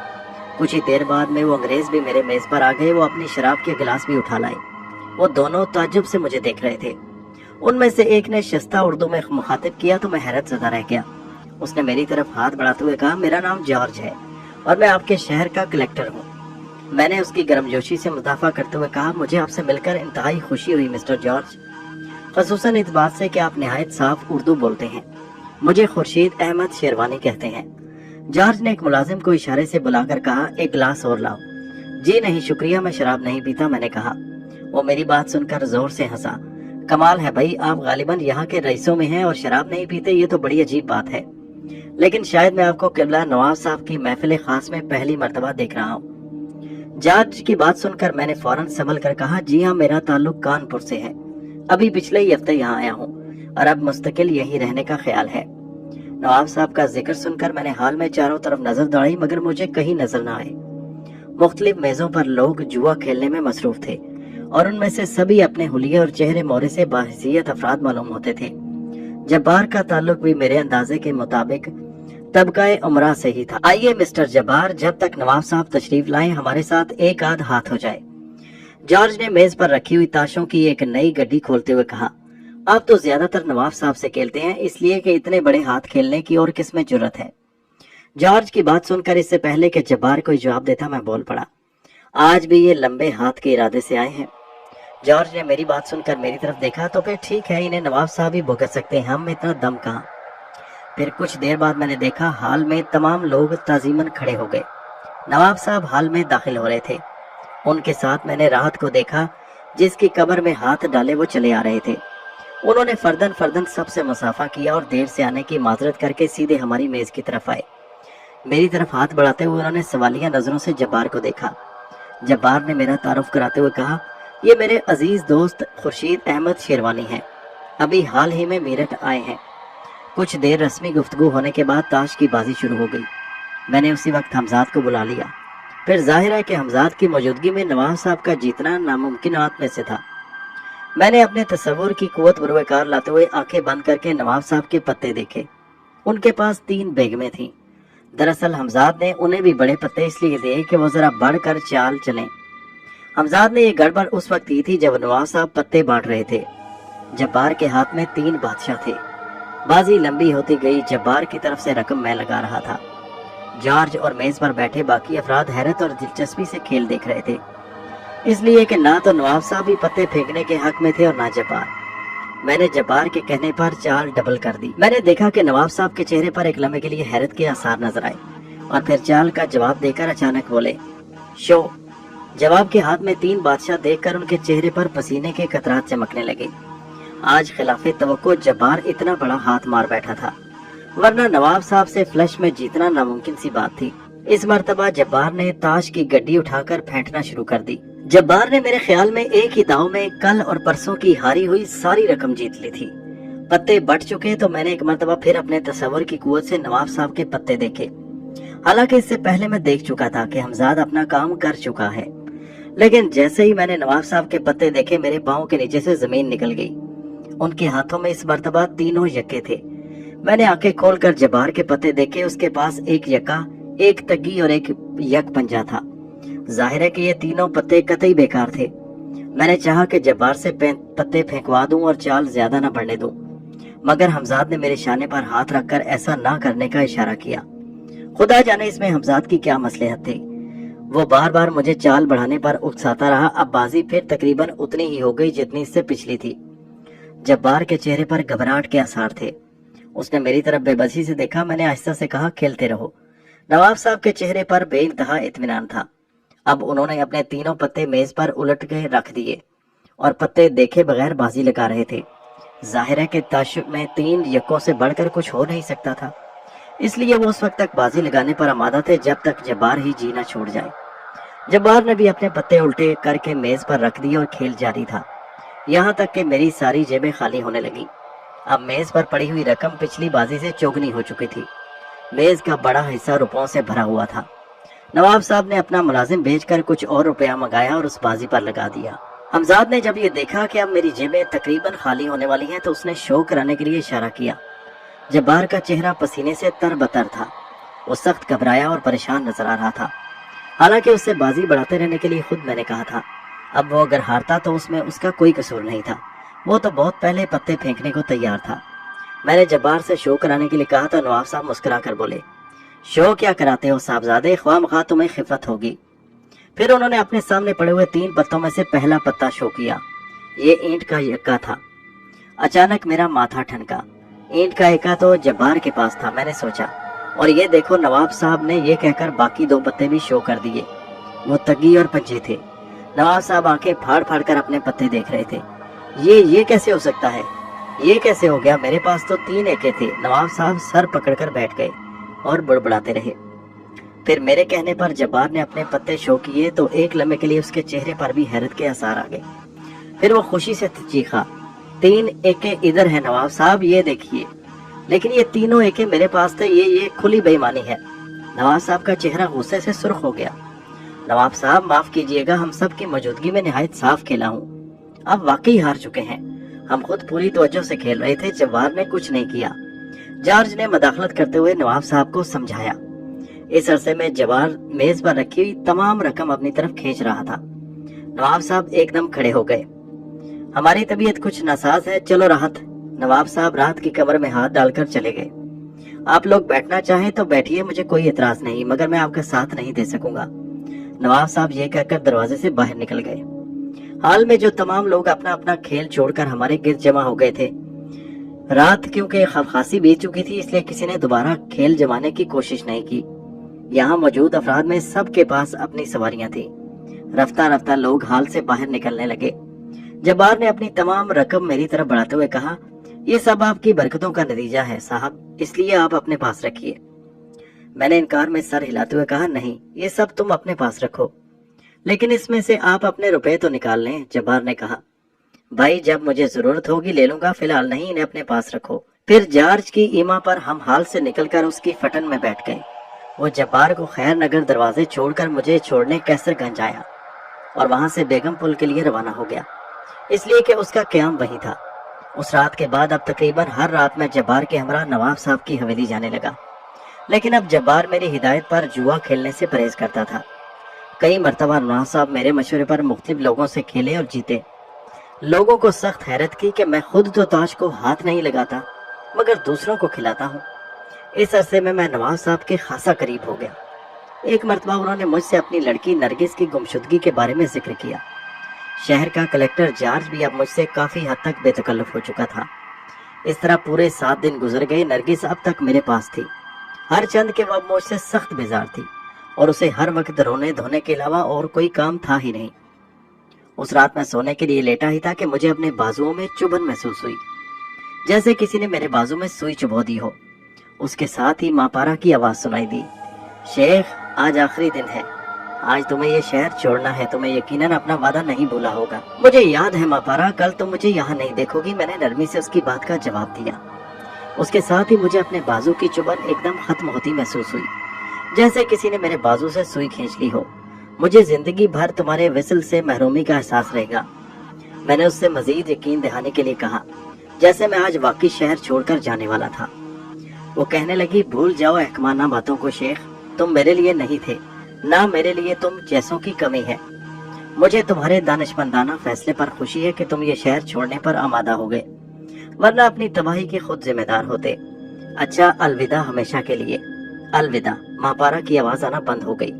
S1: कुछ ही देर बाद में वो अंग्रेज भी मेरे मेज पर आ गए। वो अपनी शराब के गिलास भी उठा लाए। वो दोनों ताज्जुब से मुझे देख रहे थे। उनमें से एक ने शस्ता उर्दू में मुखातिब किया तो मैं हैरत ज़दा रह गया। उसने मेरी तरफ हाथ बढ़ाते हुए कहा, मेरा नाम जॉर्ज है और मैं आपके शहर का कलेक्टर हूँ। मैंने उसकी गर्मजोशी से मुदाफा करते हुए कहा, मुझे आपसे मिलकर इंतहाई खुशी हुई मिस्टर जॉर्ज, खसूसन इस बात से कि आप निहायत साफ उर्दू बोलते हैं। मुझे खुर्शीद अहमद शेरवानी कहते हैं। जॉर्ज ने एक मुलाजिम को इशारे से बुलाकर कहा, एक गिलास और लाओ। जी नहीं शुक्रिया, मैं शराब नहीं पीता, मैंने कहा। वो मेरी बात सुनकर जोर से हंसा। कमाल है भाई, आप गालिबन यहाँ के रईसों में हैं और शराब नहीं पीते, ये तो बड़ी अजीब बात है। लेकिन शायद मैं आपको किबला नवाब साहब की महफिल खास में पहली मर्तबा देख रहा हूँ। जॉर्ज की बात सुनकर मैंने फौरन संभल कर कहा, जी हाँ, मेरा ताल्लुक कानपुर से है। अभी पिछले ही हफ्ते यहाँ आया हूँ और अब मुस्तकिल यहीं रहने का ख्याल है। नवाब साहब का जिक्र सुनकर मैंने हाल में चारों तरफ नजर दौड़ाई मगर मुझे कहीं नजर न आए। मुख्तलिफ मेजों पर लोग जुआ खेलने में मसरूफ थे और उनमें से सभी अपने हुलिये और चेहरे मोहरे से बाहसियत अफराद मालूम होते थे। जब्बार का ताल्लुक भी मेरे अंदाजे के मुताबिक तबकाए उमरा से ही था। आइए मिस्टर जब्बार, जब तक नवाब साहब तशरीफ लाएं हमारे साथ एक आध हाथ हो जाए। जॉर्ज ने मेज पर रखी हुई ताशों की एक नई गड्डी खोलते हुए कहा, आप तो ज्यादातर नवाब साहब से खेलते हैं, इसलिए कि इतने बड़े हाथ खेलने की और किसमें जुर्रत है। जॉर्ज की बात सुनकर इससे पहले कि जब्बार कोई जवाब देता मैं बोल पड़ा, आज भी ये लंबे हाथ के इरादे से आए हैं। जॉर्ज ने मेरी बात सुनकर मेरी तरफ देखा, तो फिर ठीक है, इन्हें नवाब साहब ही भुगत सकते हैं, हम इतना दम कहाँ। फिर कुछ देर बाद मैंने देखा हाल में तमाम लोग ताजीमन खड़े हो गए। नवाब साहब हाल में दाखिल हो रहे थे। उनके साथ मैंने राहत को देखा जिसकी कमर में हाथ डाले वो चले आ रहे थे। उन्होंने फर्दन फर्दन सबसे मुसाफा किया और देर से आने की माजरत करके सीधे हमारी मेज की तरफ आए। मेरी तरफ हाथ बढ़ाते हुए उन्होंने सवालिया नजरों से जब्बार को देखा। जब्बार ने मेरा तारुफ कराते हुए कहा, ये मेरे अजीज दोस्त खुर्शीद अहमद शेरवानी हैं, अभी हाल ही में मेरठ आए हैं। कुछ देर रस्मी गुफ्तगू होने के बाद ताश की बाजी शुरू हो गई। मैंने उसी वक्त हमजाद को बुला लिया। फिर जाहिर है कि हमजाद की मौजूदगी में नवाब साहब का जीतना नामुमकिनात में से था। मैंने अपने तस्वुर की कुव्वत बुरवेकार लाते हुए आंखें बंद करके नवाब साहब के पत्ते देखे। उनके पास 3 बेगमें थीं। दरअसल हमजाद ने उन्हें भी बड़े पत्ते इसलिए दिए कि वो जरा बढ़कर चाल चलें। हमजाद ने ये गड़बड़ उस वक्त की थी जब नवाब साहब पत्ते बांट रहे थे। जब्बार के हाथ में 3 बादशाह थे। बाजी लंबी होती गई। जब्बार की तरफ से रकम मैं लगा रहा था। जॉर्ज और मेज पर बैठे बाकी अफराद हैरत और दिलचस्पी से खेल देख रहे थे, इसलिए कि ना तो नवाब साहब भी पत्ते फेंकने के हक में थे और ना जब्बार। मैंने जब्बार के कहने पर चाल डबल कर दी। मैंने देखा कि नवाब साहब के चेहरे पर एक लम्हे के लिए हैरत के आसार नजर आए और फिर चाल का जवाब देकर अचानक बोले, शो। जवाब के हाथ में 3 बादशाह देखकर उनके चेहरे पर पसीने के कतरात चमकने लगे। आज खिलाफे तवक्को जब्बार इतना बड़ा हाथ मार बैठा था, वरना नवाब साहब से फ्लश में जीतना नामुमकिन सी बात थी। इस मर्तबा जब्बार ने ताश की गड्डी उठाकर फेंटना शुरू कर दी। जब्बार ने मेरे ख्याल में एक ही दाव में कल और परसों की हारी हुई सारी रकम जीत ली थी। पत्ते बट चुके तो मैंने एक मर्तबा फिर अपने तस्वर की कुव्वत से नवाब साहब के पत्ते देखे। हालांकि इससे पहले मैं देख चुका था कि हमजाद अपना काम कर चुका है, लेकिन जैसे ही मैंने नवाब साहब के पत्ते देखे मेरे पाँव के नीचे से जमीन निकल गई। उनके हाथों में इस मर्तबा 3 यक्के थे। मैंने आंखें खोलकर जब्बार के पत्ते देखे। उसके पास एक यक्का, एक तग्गी और एक यक पंजा था। जाहिर है कि ये 3 पत्ते कतई बेकार थे। मैंने चाहा कि जब्बार से पत्ते फेंकवा दूं और चाल ज्यादा न बढ़ने दूं, मगर हमजाद ने मेरे शाने पर हाथ रखकर ऐसा ना करने का इशारा किया। खुदा जाने इसमें हमजाद की क्या मसलहत थी। वो बार बार मुझे चाल बढ़ाने पर उकसाता रहा। अब बाजी फिर तकरीबन उतनी ही हो गई जितनी इससे पिछली थी। जब्बार के चेहरे पर घबराहट के आसार थे। उसने मेरी तरफ बेबसी से देखा। मैंने आहिस्ता से कहा, खेलते रहो। नवाब साहब के चेहरे पर बेइंतहा इत्मीनान था। अब उन्होंने अपने तीनों पत्ते मेज पर उलट के रख दिए और पत्ते देखे बगैर बाजी लगा रहे थे। जाहिर है कि ताशुब में 3 यक्कों से बढ़कर कुछ हो नहीं सकता था, इसलिए वो उस वक्त तक बाजी लगाने पर आमादा थे जब तक जब्बार ही जीना छोड़ जाए। जब्बार ने भी अपने पत्ते उल्टे करके मेज पर रख दिए और खेल जारी था, यहाँ तक कि मेरी सारी जेबें खाली होने लगी। अब मेज पर पड़ी हुई रकम पिछली बाजी से चौगुनी हो चुकी थी। मेज का बड़ा हिस्सा रुपयों से भरा हुआ था। नवाब साहब ने अपना मुलाजिम भेजकर कुछ और रुपया मंगाया और उस बाजी पर लगा दिया। हमजाद ने जब ये देखा कि अब मेरी जेबें तकरीबन खाली होने वाली हैं तो उसने शो कराने के लिए इशारा किया। जब्बार का चेहरा पसीने से तरबतर था। वो सख्त घबराया और परेशान नजर आ रहा था। हालांकि उससे बाजी बढ़ाते रहने के लिए खुद मैंने कहा था। अब वो अगर हारता तो उसमें उसका कोई कसूर नहीं था। वो तो बहुत पहले पत्ते फेंकने को तैयार था। मैंने जब्बार से शो कराने के लिए कहा तो नवाब साहब मुस्कुरा कर बोले, शो क्या कराते हो साहबजादे, ख्वामख्वाह तुम्हें खिफत होगी। फिर उन्होंने अपने सामने पड़े हुए 3 पत्तों में से पहला पत्ता शो किया। ये ईंट का यक्का था। अचानक मेरा माथा ठनका। ईंट का यक्का तो जब्बार के पास था, मैंने सोचा। और ये देखो, नवाब साहब ने ये कहकर बाकी 2 पत्ते भी शो कर दिए। वो तगी और पंजे थे। नवाब साहब आंखें फाड़ फाड़ कर अपने पत्ते देख रहे थे। ये कैसे हो सकता है? ये कैसे हो गया? मेरे पास तो 3 एके थे। नवाब साहब सर पकड़कर बैठ गए और बुड़बुड़ाते रहे। फिर मेरे कहने पर जब्बार ने अपने पत्ते शो किए तो एक लम्हे के लिए उसके चेहरे पर भी हैरत के आसार आ गए। फिर वो खुशी से चीखा, 3 एके इधर है नवाब साहब, ये देखिए। लेकिन ये तीनों एके मेरे पास थे। ये खुली बेईमानी है। नवाब साहब का चेहरा गुस्से से सुर्ख हो गया। नवाब साहब माफ कीजिएगा, हम सब की मौजूदगी में निहायत साफ खेला हूँ। अब वाकई हार चुके हैं। हम खुद पूरी तवज्जो से खेल रहे थे। जब्बार ने कुछ नहीं किया। जॉर्ज ने मदाखलत करते हुए नवाब साहब को समझाया। इस अरसे में जब्बार मेज पर रखी हुई तमाम रकम अपनी तरफ खींच रहा था। नवाब साहब एकदम खड़े हो गए। हमारी तबीयत कुछ नासाज है, चलो राहत। नवाब साहब राहत की कमर में हाथ डालकर चले गए। आप लोग बैठना चाहें तो बैठिए, मुझे कोई एतराज नहीं, मगर मैं आपका साथ नहीं दे सकूंगा। नवाब साहब ये कहकर दरवाजे से बाहर निकल गए। हाल में जो तमाम लोग अपना अपना खेल छोड़कर हमारे गिर्द जमा हो गए थे। रात क्योंकि खासी बीत चुकी थी, इसलिए किसी ने दोबारा खेल जमाने की कोशिश नहीं की। यहाँ मौजूद अफराद में सबके पास अपनी सवारियां थी। रफ्ता रफ्ता लोग हाल से बाहर निकलने लगे। जब्बार ने अपनी तमाम रकम मेरी तरफ बढ़ाते हुए कहा, ये सब आपकी बरकतों का नतीजा है साहब, इसलिए आप अपने पास रखिए। मैंने इनकार में सर हिलाते हुए कहा, नहीं, ये सब तुम अपने पास रखो, लेकिन इसमें से आप अपने रुपए तो निकाल लें। जब्बार ने कहा, भाई जब मुझे जरूरत होगी ले लूंगा, फिलहाल नहीं, इन्हें अपने पास रखो। फिर जॉर्ज की ईमा पर हम हाल से निकलकर उसकी फटन में बैठ गए। वो जब्बार को खैर नगर दरवाजे छोड़कर मुझे छोड़ने कैसरगंज आया और वहां से बेगम पुल के लिए रवाना हो गया, इसलिए कि उसका क़याम वही था। उस रात के बाद अब तकरीबन हर रात मैं जब्बार के हमरा नवाब साहब की हवेली जाने लगा। लेकिन अब जब्बार मेरी हिदायत पर जुआ खेलने से परहेज करता था। कई मरतबा नवाब साहब मेरे मशवरे पर मुख्तलिफ लोगों से खेले और जीते। लोगों को सख्त हैरत की कि मैं खुद तो ताश को हाथ नहीं लगाता, मगर दूसरों को खिलाता हूँ। इस अरसे में मैं नवाब साहब के खासा करीब हो गया। एक मरतबा उन्होंने मुझसे अपनी लड़की नरगिस की गुमशुदगी के बारे में जिक्र किया। शहर का कलेक्टर जॉर्ज भी अब मुझसे काफी हद तक बेतकल्लुफ हो चुका था। इस तरह पूरे 7 दिन गुजर गए। नरगिस अब तक मेरे पास थी। हर चंद के वक्त मुझसे सख्त बेजार थी और उसे हर वक्त रोने धोने के अलावा और कोई काम था ही नहीं। उस रात मैं सोने के लिए लेटा ही था कि मुझे अपने बाजुओं में चुभन महसूस हुई, जैसे किसी ने मेरे बाजू में सुई चुभो दी हो। उसके साथ ही मापारा की आवाज सुनाई दी, शेख आज आखिरी दिन है, आज तुम्हें ये शहर छोड़ना है, तुम्हें यकीनन अपना वादा नहीं भूला होगा। मुझे याद है मापारा, कल तुम मुझे यहाँ नहीं देखोगी। मैंने नरमी से उसकी बात का जवाब दिया। उसके साथ ही मुझे अपने बाजू की चुभन एकदम खत्म होती महसूस हुई, जैसे किसी ने मेरे बाजू से सुई खींच ली हो। मुझे जिंदगी भर तुम्हारे विसल से महरूमी का एहसास रहेगा। मैंने उससे मजीद यकीन दिलाने के लिए कहा, जैसे मैं आज वाकई शहर छोड़कर जाने वाला था। वो कहने लगी, भूल जाओ अहकमाना बातों को शेख, तुम मेरे लिए नहीं थे, ना मेरे लिए तुम जैसों की कमी है। मुझे तुम्हारे दानिशमंदाना फैसले पर खुशी है कि तुम ये शहर छोड़ने पर आमादा हो गए, वरना अपनी तबाही के खुद जिम्मेदार होते। अच्छा, अलविदा हमेशा के लिए, अलविदा। मापारा की आवाज आना बंद हो गई।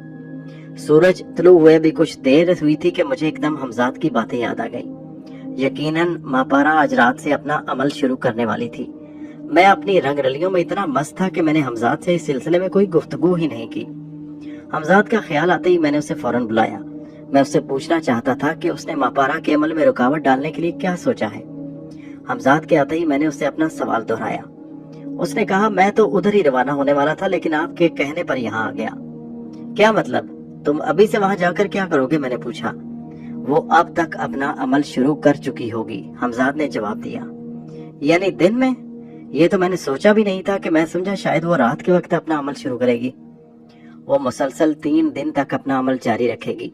S1: सूरज तुलू हुए भी कुछ देर हुई थी कि मुझे एकदम हमजाद की बातें याद आ गई। यकीनन मापारा आज रात से अपना अमल शुरू करने वाली थी। मैं अपनी रंगरलियों में इतना मस्त था कि मैंने हमजाद से इस सिलसिले में कोई गुफ्तगू ही नहीं की। हमजाद का ख्याल आते ही मैंने उसे फौरन बुलाया। मैं उससे पूछना चाहता था कि उसने मापारा के अमल में रुकावट डालने के लिए क्या सोचा है। हमजाद के आते ही मैंने उससे अपना सवाल दोहराया। उसने कहा, मैं तो उधर ही रवाना होने वाला था, लेकिन आपके कहने पर यहाँ आ गया। क्या मतलब? तुम अभी से वहां जाकर क्या करोगे? मैंने पूछा। वो अब तक अपना अमल शुरू कर चुकी होगी, हमजाद ने जवाब दिया। यानी दिन में? ये तो मैंने सोचा भी नहीं था कि मैं समझा शायद वो रात के वक्त अपना अमल शुरू करेगी। वो मुसलसल 3 दिन तक अपना अमल जारी रखेगी।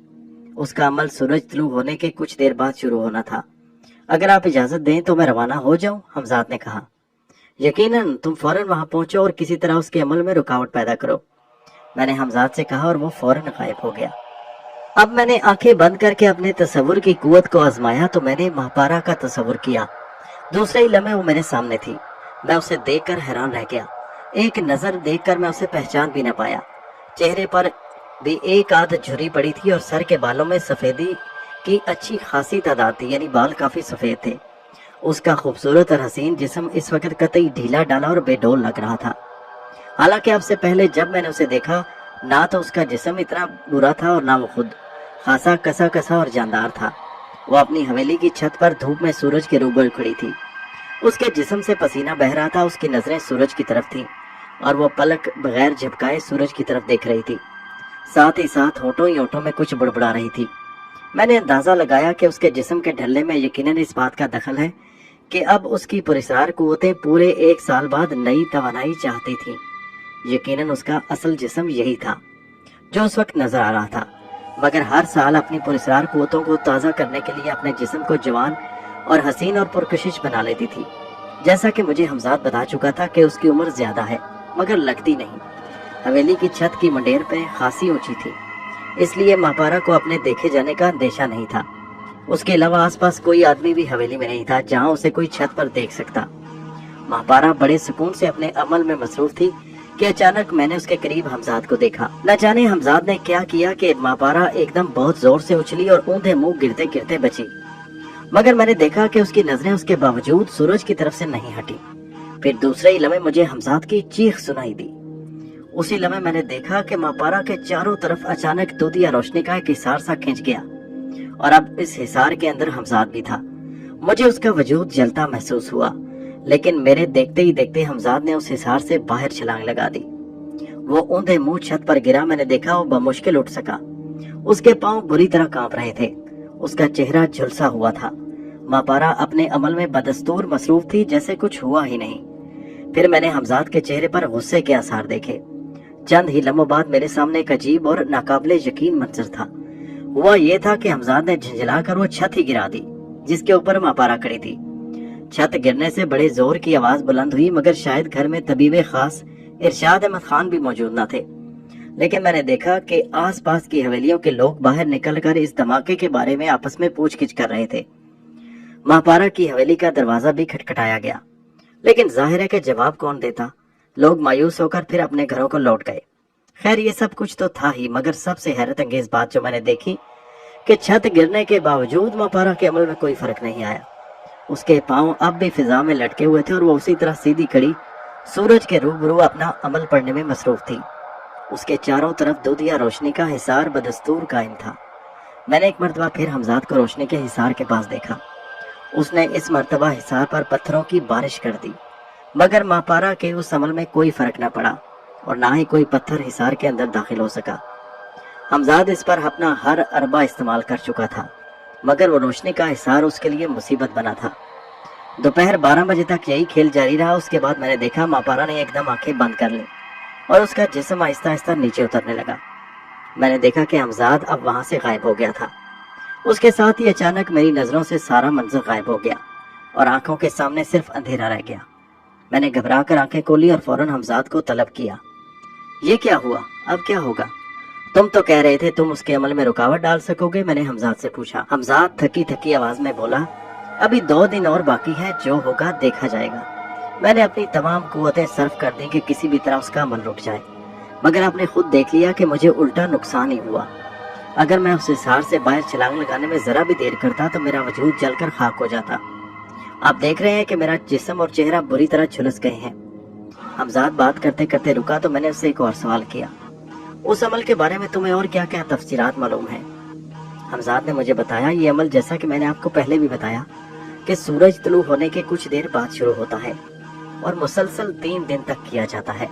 S1: उसका अमल सूरज तुलू होने के कुछ देर बाद शुरू होना था। अगर आप इजाजत दें तो मैं रवाना हो जाऊं, हमजाद ने कहा। यकीनन, तुम फौरन वहां पहुंचो और किसी तरह उसके अमल में रुकावट पैदा करो, मैंने हमजाद से कहा और वो फौरन गायब हो गया। अब मैंने आंखें बंद करके अपने तस्वुर की कुव्वत को आजमाया तो मैंने मापारा का तस्वुर किया। दूसरे ही लम्हे वो मेरे सामने थी। मैं उसे देखकर हैरान रह गया। एक नजर देखकर मैं उसे पहचान भी न पाया। चेहरे पर भी एक आध झुर्री पड़ी थी और सर के बालों में सफेदी की अच्छी खासी तादाद थी, यानी बाल काफी सफेद थे। उसका खूबसूरत और हसीन जिस्म इस वक्त कतई ढीला डाला और बेडोल लग रहा था। हालांकि आपसे पहले जब मैंने उसे देखा, ना तो उसका जिस्म इतना बुरा था और ना वो खुद। खासा कसा कसा और जानदार था। वो अपनी हवेली की छत पर धूप में सूरज के रूबरू खड़ी थी। उसके जिस्म से पसीना बह रहा था। उसकी नजरें सूरज की तरफ थी और वो पलक बगैर झपकाए सूरज की तरफ देख रही थी। साथ ही साथ होठों ही होठों में कुछ बड़बड़ा रही थी। मैंने अंदाजा लगाया कि उसके जिस्म के ढलने में यकीनन इस बात का दखल है कि अब उसकी पुरस्कार कुव्वतें पूरे 1 साल बाद नई तवानाई चाहती थी। यकीनन उसका असल जिस्म यही था जो उस वक्त नजर आ रहा था, मगर हर साल अपनी पुरस्कार कुव्वतों को ताज़ा करने के लिए अपने जिस्म को जवान और हसीन और पुरकशिश बना लेती थी। जैसा कि मुझे हमजाद बता चुका था कि उसकी उम्र ज्यादा है, मगर लगती नहीं। हवेली की छत की मंडेर पे खासी ऊंची थी, इसलिए मापारा को अपने देखे जाने का अंदेशा नहीं था। उसके अलावा आसपास कोई आदमी भी हवेली में नहीं था जहां उसे कोई छत पर देख सकता। मापारा बड़े सुकून से अपने अमल में मसरूफ थी कि अचानक मैंने उसके करीब हमजाद को देखा। न जाने हमजाद ने क्या किया कि मापारा एकदम बहुत जोर से उछली और ऊंधे मुंह गिरते गिरते बची, मगर मैंने देखा कि उसकी नजरें उसके बावजूद सूरज की तरफ से नहीं हटी। फिर दूसरे ही लम्हे मुझे हमजाद की चीख सुनाई दी। उसी लम्हे मैंने देखा कि मापारा के चारों तरफ अचानक दूधिया रोशनी का एक हिसार सा खिंच गया और अब इस हिसार के अंदर हमजाद भी था। मुझे उसका वजूद जलता महसूस हुआ, लेकिन मेरे देखते ही देखते हमजाद ने उस हिसार से बाहर छलांग लगा दी। वो ऊंधे मुंह छत पर गिरा। मैंने देखा वो बमुश्किल उठ सका। उसके पांव बुरी तरह कांप रहे थे। उसका चेहरा झुलसा हुआ था। मापारा अपने अमल में बदस्तूर मसरूफ थी, जैसे कुछ हुआ ही नहीं। फिर मैंने हमजाद के चेहरे पर गुस्से के आसार देखे। चंद ही लम्हों बाद मेरे सामने एक अजीब और नाकाबिले यकीन मंजर था। हुआ ये था कि हमजाद ने झंझलाकर वो छत ही गिरा दी जिसके ऊपर मापारा खड़ी थी। छत गिरने से बड़े जोर की आवाज बुलंद हुई, मगर शायद घर में तबीब खास इरशाद अहमद खान भी मौजूद न थे। लेकिन मैंने देखा कि आसपास की हवेलियों के लोग बाहर निकलकर इस धमाके के बारे में आपस में पूछगिछ कर रहे थे। मापारा की हवेली का दरवाजा भी खटखटाया गया, लेकिन जाहिर है कि जवाब कौन देता। लोग मायूस होकर फिर अपने घरों को लौट गए। खैर, ये सब कुछ तो था ही, मगर सबसे हैरत अंगेज बात जो मैंने देखी कि छत गिरने के बावजूद मापारा के अमल में कोई फर्क नहीं आया। उसके पांव अब भी फिजा में लटके हुए थे और वो उसी तरह सीधी खड़ी सूरज के रूबरू अपना अमल पढ़ने में मसरूफ थी। उसके चारों तरफ दूधिया रोशनी का हिसार बदस्तूर कायम था। मैंने एक मर्तबा फिर हमजाद को रोशनी के हिसार के पास देखा। उसने इस मर्तबा हिसार पर पत्थरों की बारिश कर दी, मगर मापारा के उस अमल में कोई फर्क न पड़ा और ना ही कोई पत्थर हिसार के अंदर दाखिल हो सका। हमजाद इस पर अपना हर अरबा इस्तेमाल कर चुका था, मगर वो रोशनी का हिसार उसके लिए मुसीबत बना था। दोपहर 12 बजे तक यही खेल जारी रहा। उसके बाद मैंने देखा मापारा ने एकदम आंखें बंद कर ली और उसका जिस्म आहिस्ता आहिस्ता नीचे उतरने लगा। मैंने देखा कि हमजाद अब वहां से गायब हो गया था। उसके साथ ही अचानक मेरी नजरों से सारा मंजर गायब हो गया और आंखों के सामने सिर्फ अंधेरा रह गया। मैंने घबरा कर आंखें खोली और फौरन हमजाद को तलब किया। ये क्या हुआ? अब क्या होगा? तुम तो कह रहे थे तुम उसके अमल में रुकावट डाल सकोगे, मैंने हमजाद से पूछा। हमजाद थकी थकी आवाज में बोला, अभी 2 दिन और बाकी है, जो होगा देखा जाएगा। मैंने अपनी तमाम कुव्वतें सर्फ कर दी कि किसी भी तरह उसका अमल रुक जाए, मगर आपने खुद देख लिया कि मुझे उल्टा नुकसान ही हुआ। अगर मैं उस हिसार से बाहर छलांग लगाने में जरा भी देर करता तो मेरा वजूद जलकर खाक हो जाता। आप देख रहे हैं कि मेरा जिस्म और चेहरा बुरी तरह झुलस गए हैं। हमजाद बात करते करते रुका तो मैंने उससे एक और सवाल किया, उस अमल के बारे में तुम्हें और क्या क्या तफसीरात मालूम है? हमजाद ने मुझे बताया, ये अमल जैसा कि मैंने आपको पहले भी बताया कि सूरज तुलू होने के कुछ देर बाद शुरू होता है और मुसलसल 3 दिन तक किया जाता है,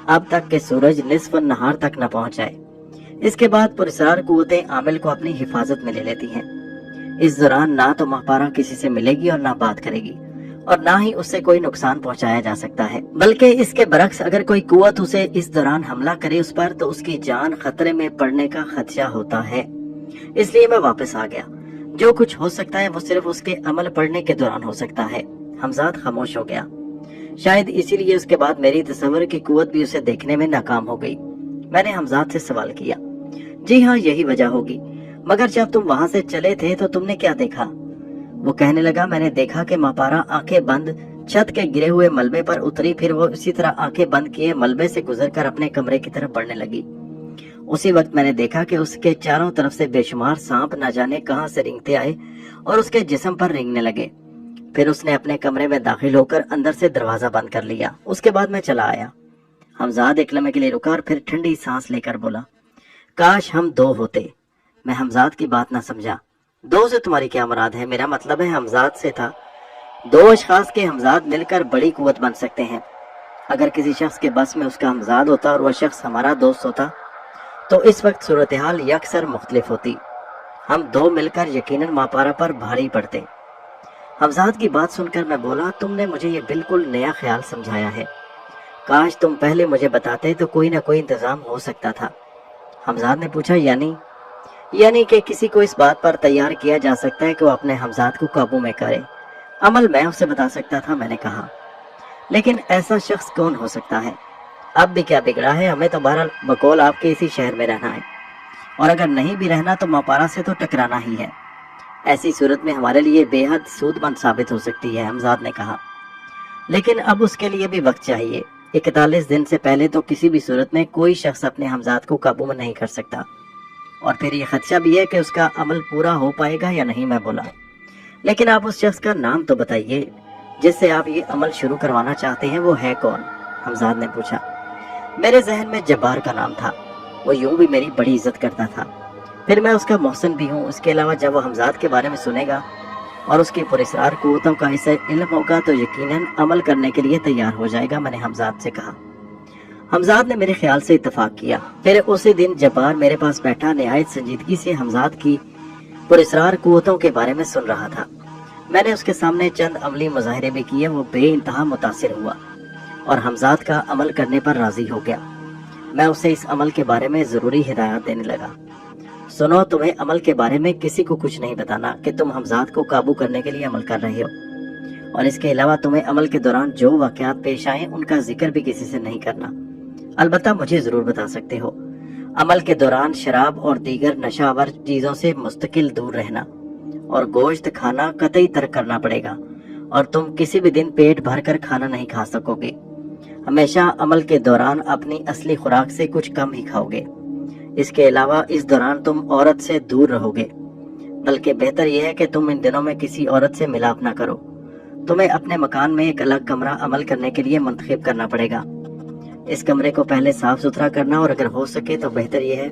S1: अब तक कि सूरज निस्फ नहार तक न पहुंच जाए। इसके बाद पुरस्कार कुव्वतें आमिल को अपनी हिफाजत में ले लेती हैं। इस दौरान ना तो माहपारा किसी से मिलेगी और ना बात करेगी और ना ही उससे कोई नुकसान पहुंचाया जा सकता है, बल्कि इसके बरक्स अगर कोई कुव्वत उसे इस दौरान हमला करे उस पर तो उसकी जान खतरे में पड़ने का खदशा होता है। इसलिए मैं वापस आ गया। जो कुछ हो सकता है वो सिर्फ उसके अमल पड़ने के दौरान हो सकता है। हमजाद खामोश हो गया। शायद इसीलिए उसके बाद मेरी तस्वर की कुव्वत भी उसे देखने में नाकाम हो गई। मैंने हमजाद से सवाल किया, जी हाँ यही वजह होगी, मगर जब तुम वहां से चले थे तो तुमने क्या देखा? वो कहने लगा, मैंने देखा कि मापारा आंखें बंद छत के गिरे हुए मलबे पर उतरी, फिर वो उसी तरह आंखें बंद किए मलबे से गुजरकर अपने कमरे की तरफ बढ़ने लगी। उसी वक्त मैंने देखा कि उसके चारों तरफ से बेशुमार सांप न जाने कहां से रेंगते आए और उसके जिस्म पर रेंगने लगे। फिर उसने अपने कमरे में दाखिल होकर अंदर से दरवाजा बंद कर लिया। उसके बाद मैं चला आया। हमजाद एक लम्हे के लिए रुका और फिर ठंडी सांस लेकर बोला, काश हम 2 होते। मैं हमजाद की बात ना समझा। 2 से तुम्हारी क्या मुराद है? मेरा मतलब है हमजाद से था। 2 अशखास के हमजाद मिलकर बड़ी कुव्वत बन सकते हैं। अगर किसी शख्स के बस में उसका हमजाद होता और वह शख्स हमारा दोस्त होता तो इस वक्त सूरत हाल यकसर मुख्तलिफ होती। हम 2 मिलकर यकीनन मापारा पर भारी पड़ते। हमजाद की बात सुनकर मैं बोला, तुमने मुझे ये बिल्कुल नया ख्याल समझाया है। काश तुम पहले मुझे बताते तो कोई ना कोई इंतजाम हो सकता था। हमजाद ने पूछा, यानी कि किसी को इस बात पर तैयार किया जा सकता है कि वो अपने हमजाद को काबू में करे। अमल मैं उसे बता सकता था, मैंने कहा, लेकिन ऐसा शख्स कौन हो सकता है? अब भी क्या बिगड़ा है? हमें तो बहरहाल बकौल आपके इसी शहर में रहना है, और अगर नहीं भी रहना तो मापारा से तो टकराना ही है। ऐसी सूरत में हमारे लिए बेहद सूदमंद साबित हो सकती है, हमजाद ने कहा, लेकिन अब उसके लिए भी वक्त चाहिए। 41 दिन से पहले तो किसी भी सूरत में कोई शख्स अपने हमजाद को काबू में नहीं कर सकता, और फिर ये खदशा भी है कि उसका अमल पूरा हो पाएगा या नहीं। मैं बोला, लेकिन आप उस शख्स का नाम तो बताइए जिससे आप ये अमल शुरू करवाना चाहते हैं, वो है कौन? हमजाद ने पूछा। मेरे जहन में जब्बार का नाम था। वो यूं भी मेरी बड़ी इज्जत करता था, फिर मैं उसका मोहसिन भी हूँ। इसके अलावा जब वो हमजाद के बारे में सुनेगा और उसकी पुरस्कार कुव्वतों का इसे इल्म होगा तो यकीनन अमल करने के लिए तैयार हो जाएगा, मैंने हमजाद से कहा। हमजाद ने मेरे ख्याल से इत्तफाक किया। फिर उसी दिन जब्बार मेरे पास बैठा निहायत संजीदगी से हमजाद की पुरस्कार कुव्वतों के बारे में सुन रहा था। मैंने उसके सामने चंद अमली मुजाहिरे भी किए। वो बेइंतहा मुतासिर हुआ और हमजाद का अमल करने पर राजी हो गया। मैं उसे इस अमल के बारे में जरूरी हिदायत देने लगा। सुनो, तुम्हें अमल के बारे में किसी को कुछ नहीं बताना कि तुम हमजाद को काबू करने के लिए अमल कर रहे हो, और इसके अलावा तुम्हें अमल के दौरान जो वाकयात पेश आए उनका जिक्र भी किसी से नहीं करना। अलबत्ता मुझे जरूर बता सकते हो। अमल के दौरान शराब और दीगर नशावर चीजों से मुस्तकिल दूर रहना और गोश्त खाना कतई तर्क करना पड़ेगा, और तुम किसी भी दिन पेट भरकर खाना नहीं खा सकोगे। हमेशा अमल के दौरान अपनी असली खुराक से कुछ कम ही खाओगे। इसके अलावा इस दौरान तुम औरत से दूर रहोगे, बल्कि बेहतर यह है कि तुम इन दिनों में किसी औरत से मिलाप ना करो। तुम्हें अपने मकान में एक अलग कमरा अमल करने के लिए मुंतखब करना पड़ेगा। इस कमरे को पहले साफ सुथरा करना, और अगर हो सके तो बेहतर यह है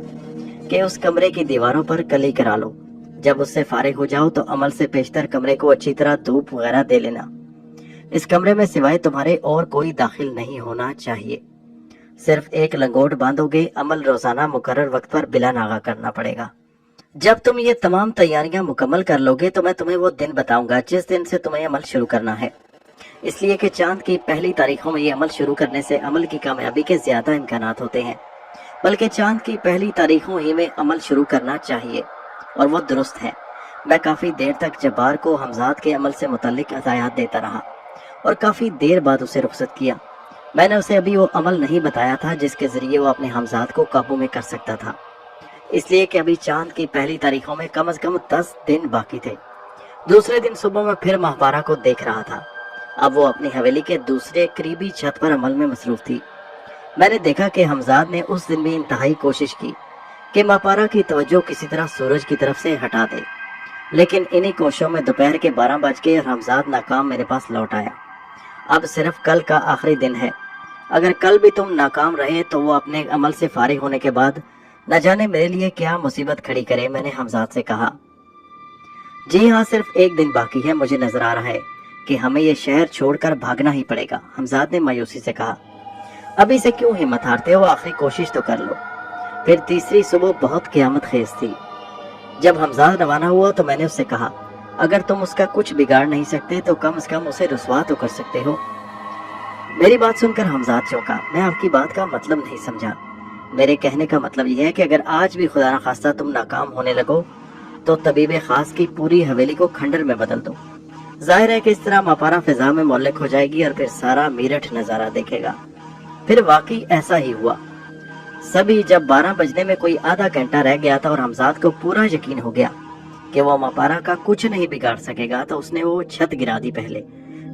S1: कि उस कमरे की दीवारों पर कली करा लो। जब उससे फारिग हो जाओ तो अमल से पेशतर कमरे को अच्छी तरह धूप वगैरह दे लेना। इस कमरे में सिवाय तुम्हारे और कोई दाखिल नहीं होना चाहिए। सिर्फ एक लंगोट बांधोगे। अमल रोजाना मुकर्रर वक्त पर बिला नागा करना पड़ेगा। जब तुम ये तमाम तैयारियां मुकम्मल कर लोगे तो मैं तुम्हें वो दिन बताऊंगा जिस दिन से तुम्हें अमल शुरू करना है, इसलिए कि चांद की पहली तारीखों में ये अमल शुरू करने से अमल की कामयाबी के ज्यादा इम्कानात होते हैं, बल्कि चांद की पहली तारीखों ही में अमल शुरू करना चाहिए, और वो दुरुस्त है। मैं काफी देर तक जब्बार को हमजाद के अमल से मुतल्लिक हदायत देता रहा और काफी देर बाद उसे रुखसत किया। मैंने उसे अभी वो अमल नहीं बताया था जिसके जरिए वो अपने हमजाद को काबू में कर सकता था, इसलिए कि अभी चांद की पहली तारीखों में कम से कम 10 दिन बाकी थे। दूसरे दिन सुबह में फिर माहपारा को देख रहा था। अब वो अपनी हवेली के दूसरे करीबी छत पर अमल में मसरूफ थी। मैंने देखा कि हमजाद ने उस दिन भी इंतहाई कोशिश की, कि मापारा की तवज्जो किसी तरह सूरज की तरफ से हटा दे। लेकिन इन्हीं कोशिशों में दोपहर के 12 बज गए और हमजाद नाकाम मेरे पास लौट आया। अब सिर्फ कल का आखिरी दिन है, अगर कल भी तुम नाकाम रहे तो वो अपने अमल से फारिग होने के बाद न जाने मेरे लिए क्या मुसीबत खड़ी करे। मैंने हमजाद से कहा, जी हाँ, सिर्फ एक दिन बाकी है, मुझे नजर आ रहा है कि हमें ये शहर छोड़कर भागना ही पड़ेगा। हमजाद ने मायूसी से कहा, अभी से क्यों हिम्मत हारते हो, आखिरी कोशिश तो कर लो। फिर तीसरी सुबह बहुत क़यामत खेज थी। जब हमजाद रवाना हुआ तो मैंने उससे कहा, अगर तुम उसका कुछ बिगाड़ नहीं सकते तो कम से कम उसे रुसवा तो कर सकते हो। मेरी बात सुनकर हमजाद चौंका। मैं आपकी बात का मतलब नहीं समझा। मेरे कहने का मतलब यह है कि अगर आज भी खुदा न खास्ता तुम नाकाम होने लगो तो तबीब खास की पूरी हवेली को खंडर में बदल दो। जाहिर है कि इस तरह मापारा फिजा में मोहल्लक हो जाएगी और फिर सारा मेरठ नजारा देखेगा। फिर वाकई ऐसा ही हुआ। सभी जब 12 बजने में कोई आधा घंटा रह गया था और हमजाद को पूरा यकीन हो गया कि वो मापारा का कुछ नहीं बिगाड़ सकेगा, तो उसने वो छत गिरा दी पहले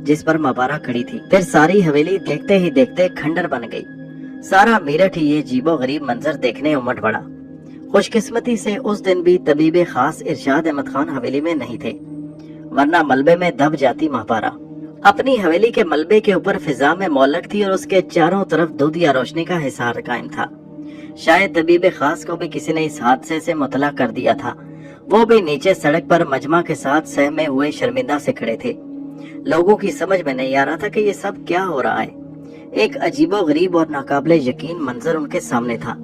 S1: जिस पर मापारा खड़ी थी। फिर सारी हवेली देखते ही देखते खंडर बन गई। सारा मेरठ ही ये अजीबो गरीब मंजर देखने उमड़ पड़ा। खुशकिस्मती से उस दिन भी तबीब खास इरशाद अहमद खान हवेली में नहीं थे, वरना मलबे में दब जाती मापारा। अपनी हवेली के मलबे के ऊपर फिजा में मोहल्लक थी और उसके चारों तरफ दूधिया रोशनी का हिसार कायम था। शायद तबीब खास को भी किसी ने इस हादसे से मुतला कर दिया था। वो भी नीचे सड़क पर मजमा के साथ सहमे हुए शर्मिंदा से खड़े थे। लोगों की समझ में नहीं आ रहा था कि ये सब क्या हो रहा है। एक अजीबो गरीब और नाकाबिले यकीन मंजर उनके सामने था।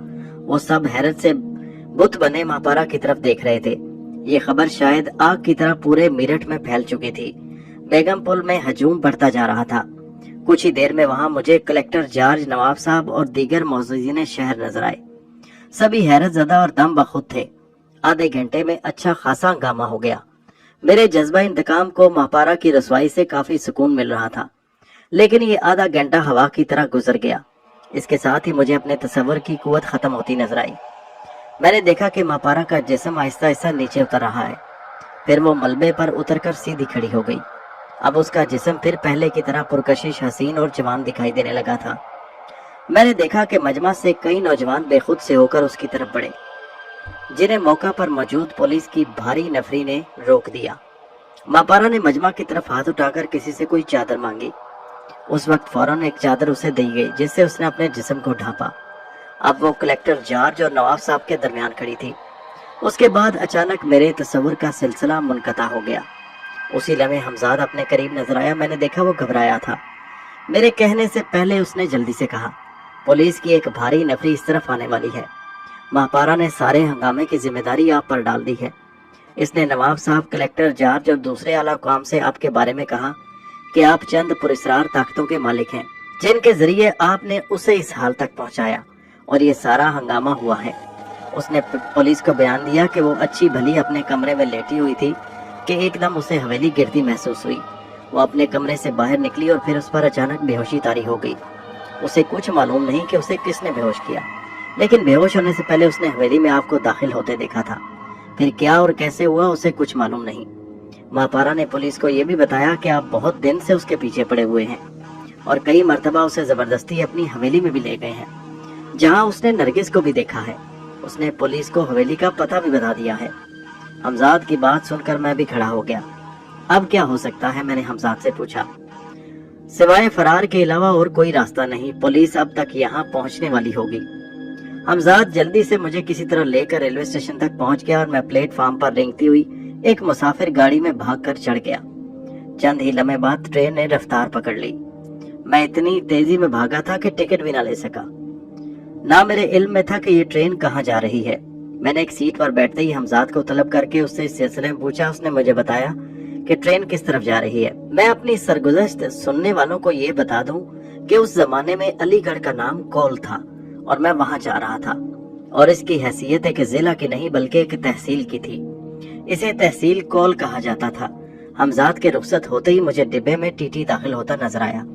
S1: वो सब हैरत से बुत बने मापारा की तरफ देख रहे थे। ये खबर शायद आग की तरह पूरे मेरठ में फैल चुकी थी। बेगम पुल में हजूम बढ़ता जा रहा था। कुछ ही देर में वहां मुझे कलेक्टर जॉर्ज, नवाब साहब और दीगर मौजूदीन शहर नजर आए। सभी हैरत ज़दा और दम बखुद थे। आधे घंटे में अच्छा खासा हंगामा हो गया। मेरे जज्बा इंतकाम को मापारा की रसवाई से काफी सुकून मिल रहा था, लेकिन ये आधा घंटा हवा की तरह गुजर गया। इसके साथ ही मुझे अपने तसव्वुर की कुव्वत खत्म होती नजर आई। मैंने देखा कि मापारा का जिस्म आहिस्ता आहिस्ता नीचे उतर रहा है। फिर वो मलबे पर उतरकर सीधी खड़ी हो गई। अब उसका जिस्म फिर पहले की तरह पुरकशिश, हसीन और जवान दिखाई देने लगा था। मैंने देखा कि मजमा से कई नौजवान बेखुद से होकर उसकी तरफ बढ़े, जिन्हें मौका पर मौजूद पुलिस की भारी नफरी ने रोक दिया। मापारा ने मजमा की तरफ हाथ उठाकर किसी से कोई चादर मांगी। उस वक्त फौरन एक चादर उसे दी गई, जिससे उसने अपने जिस्म को ढांपा। अब वो कलेक्टर जॉर्ज और नवाब साहब के दरमियान खड़ी थी। उसके बाद अचानक मेरे तसव्वुर का सिलसिला मुनक़ता हो गया। उसी लम्हे हमजाद अपने करीब नजर आया। मैंने देखा वो घबराया था। मेरे कहने से पहले उसने जल्दी से कहा, पुलिस की एक भारी नफरी इस तरफ आने वाली है। मापारा ने सारे हंगामे की जिम्मेदारी आप पर डाल दी है। इसने नवाब साहब, कलेक्टर जॉर्ज और दूसरे आला हुकाम से आपके बारे में कहा कि आप चंद पुरस्कार ताकतों के मालिक हैं, जिनके जरिए आपने उसे इस हाल तक पहुंचाया और ये सारा हंगामा हुआ है। उसने पुलिस को बयान दिया कि वो अच्छी भली अपने कमरे में लेटी हुई थी कि एकदम उसे हवेली गिरती महसूस हुई। वो अपने कमरे से बाहर निकली और फिर उस पर अचानक बेहोशी तारी हो गई। उसे कुछ मालूम नहीं कि उसे किसने बेहोश किया, लेकिन बेहोश होने से पहले उसने हवेली में आपको दाखिल होते देखा था। फिर क्या और कैसे हुआ उसे कुछ मालूम नहीं। मापारा ने पुलिस को यह भी बताया कि आप बहुत दिन से उसके पीछे पड़े हुए हैं और कई मर्तबा उसे जबरदस्ती अपनी हवेली में भी ले गए हैं, जहां उसने नरगिस को भी देखा है। उसने पुलिस को हवेली का पता भी बता दिया है। हमजाद की बात सुनकर मैं भी खड़ा हो गया। अब क्या हो सकता है, मैंने हमजाद से पूछा। सिवाय फरार के अलावा और कोई रास्ता नहीं। पुलिस अब तक यहाँ पहुँचने वाली होगी। हमजाद जल्दी से मुझे किसी तरह लेकर रेलवे स्टेशन तक पहुँच गया और मैं प्लेटफार्म पर रेंगती हुई एक मुसाफिर गाड़ी में भागकर चढ़ गया। चंद ही लम्हे बाद ट्रेन ने रफ्तार पकड़ ली। मैं इतनी तेजी में भागा था कि टिकट भी ना ले सका। ना मेरे इल्म में था कि ये ट्रेन कहाँ जा रही है। मैंने एक सीट पर बैठते ही हमजाद को तलब करके उससे इस सिलसिले में पूछा। उसने मुझे बताया कि ट्रेन किस तरफ जा रही है। मैं अपनी सरगुज़श्त सुनने वालों को ये बता दूं कि उस जमाने में अलीगढ़ का नाम कौल था और मैं वहां जा रहा था, और इसकी हैसियत एक जिला की नहीं बल्कि एक तहसील की थी। इसे तहसील कौल कहा जाता था। हमजाद के रुखसत होते ही मुझे डिब्बे में टीटी दाखिल होता नजर आया।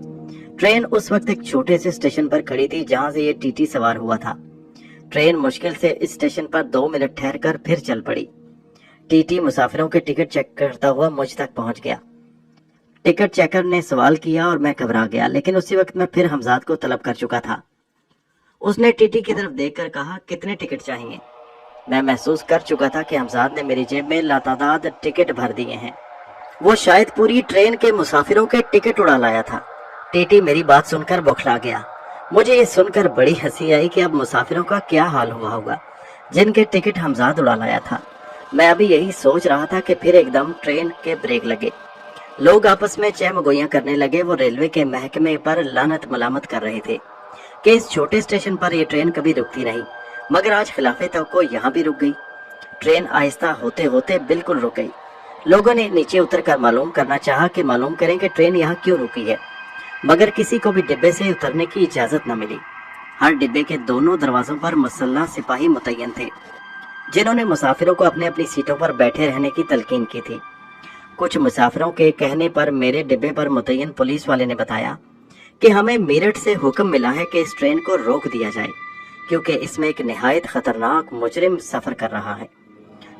S1: ट्रेन उस वक्त एक छोटे से स्टेशन पर खड़ी थी जहां से ये टीटी सवार हुआ था। ट्रेन मुश्किल से इस स्टेशन पर 2 मिनट ठहर कर फिर चल पड़ी। टीटी मुसाफिरों के टिकट चेक करता हुआ मुझ तक पहुंच गया। टिकट चेकर ने सवाल किया और मैं घबरा गया, लेकिन उसी वक्त मैं फिर हमजाद को तलब कर चुका था। उसने टीटी की तरफ देखकर कहा, कितने टिकट चाहिए? मैं महसूस कर चुका था कि हमजाद ने मेरी जेब में लातादाद टिकट भर दिए हैं। वो शायद पूरी ट्रेन के मुसाफिरों के टिकट उड़ा लाया था। टीटी मेरी बात सुनकर बौखला गया। मुझे ये सुनकर बड़ी हंसी आई कि अब मुसाफिरों का क्या हाल हुआ होगा जिनके टिकट हमजाद उड़ा लाया था। मैं अभी यही सोच रहा था कि फिर एकदम ट्रेन के ब्रेक लगे। लोग आपस में चहमगोइयां करने लगे। वो रेलवे के महकमे पर लानत मलामत कर रहे थे कि इस छोटे स्टेशन पर ये ट्रेन कभी रुकती नहीं, मगर आज खिलाफे तवक्को यहाँ भी रुक गई। ट्रेन आहिस्ता होते होते बिल्कुल रुक गई। लोगों ने नीचे उतरकर मालूम करना चाहा कि मालूम करें कि ट्रेन यहाँ क्यों रुकी है, मगर किसी को भी डिब्बे से उतरने की इजाजत न मिली। हर डिब्बे के दोनों दरवाजों पर मुसल्लह सिपाही मुतय्यन थे, जिन्होंने मुसाफिरों को अपने अपनी सीटों पर बैठे रहने की तलकीन की थी। कुछ मुसाफिरों के कहने पर मेरे डिब्बे पर मुतय्यन पुलिस वाले ने बताया कि हमें मेरठ से हुक्म मिला है कि इस ट्रेन को रोक दिया जाए, क्योंकि इसमें एक निहायत खतरनाक मुजरिम सफर कर रहा है।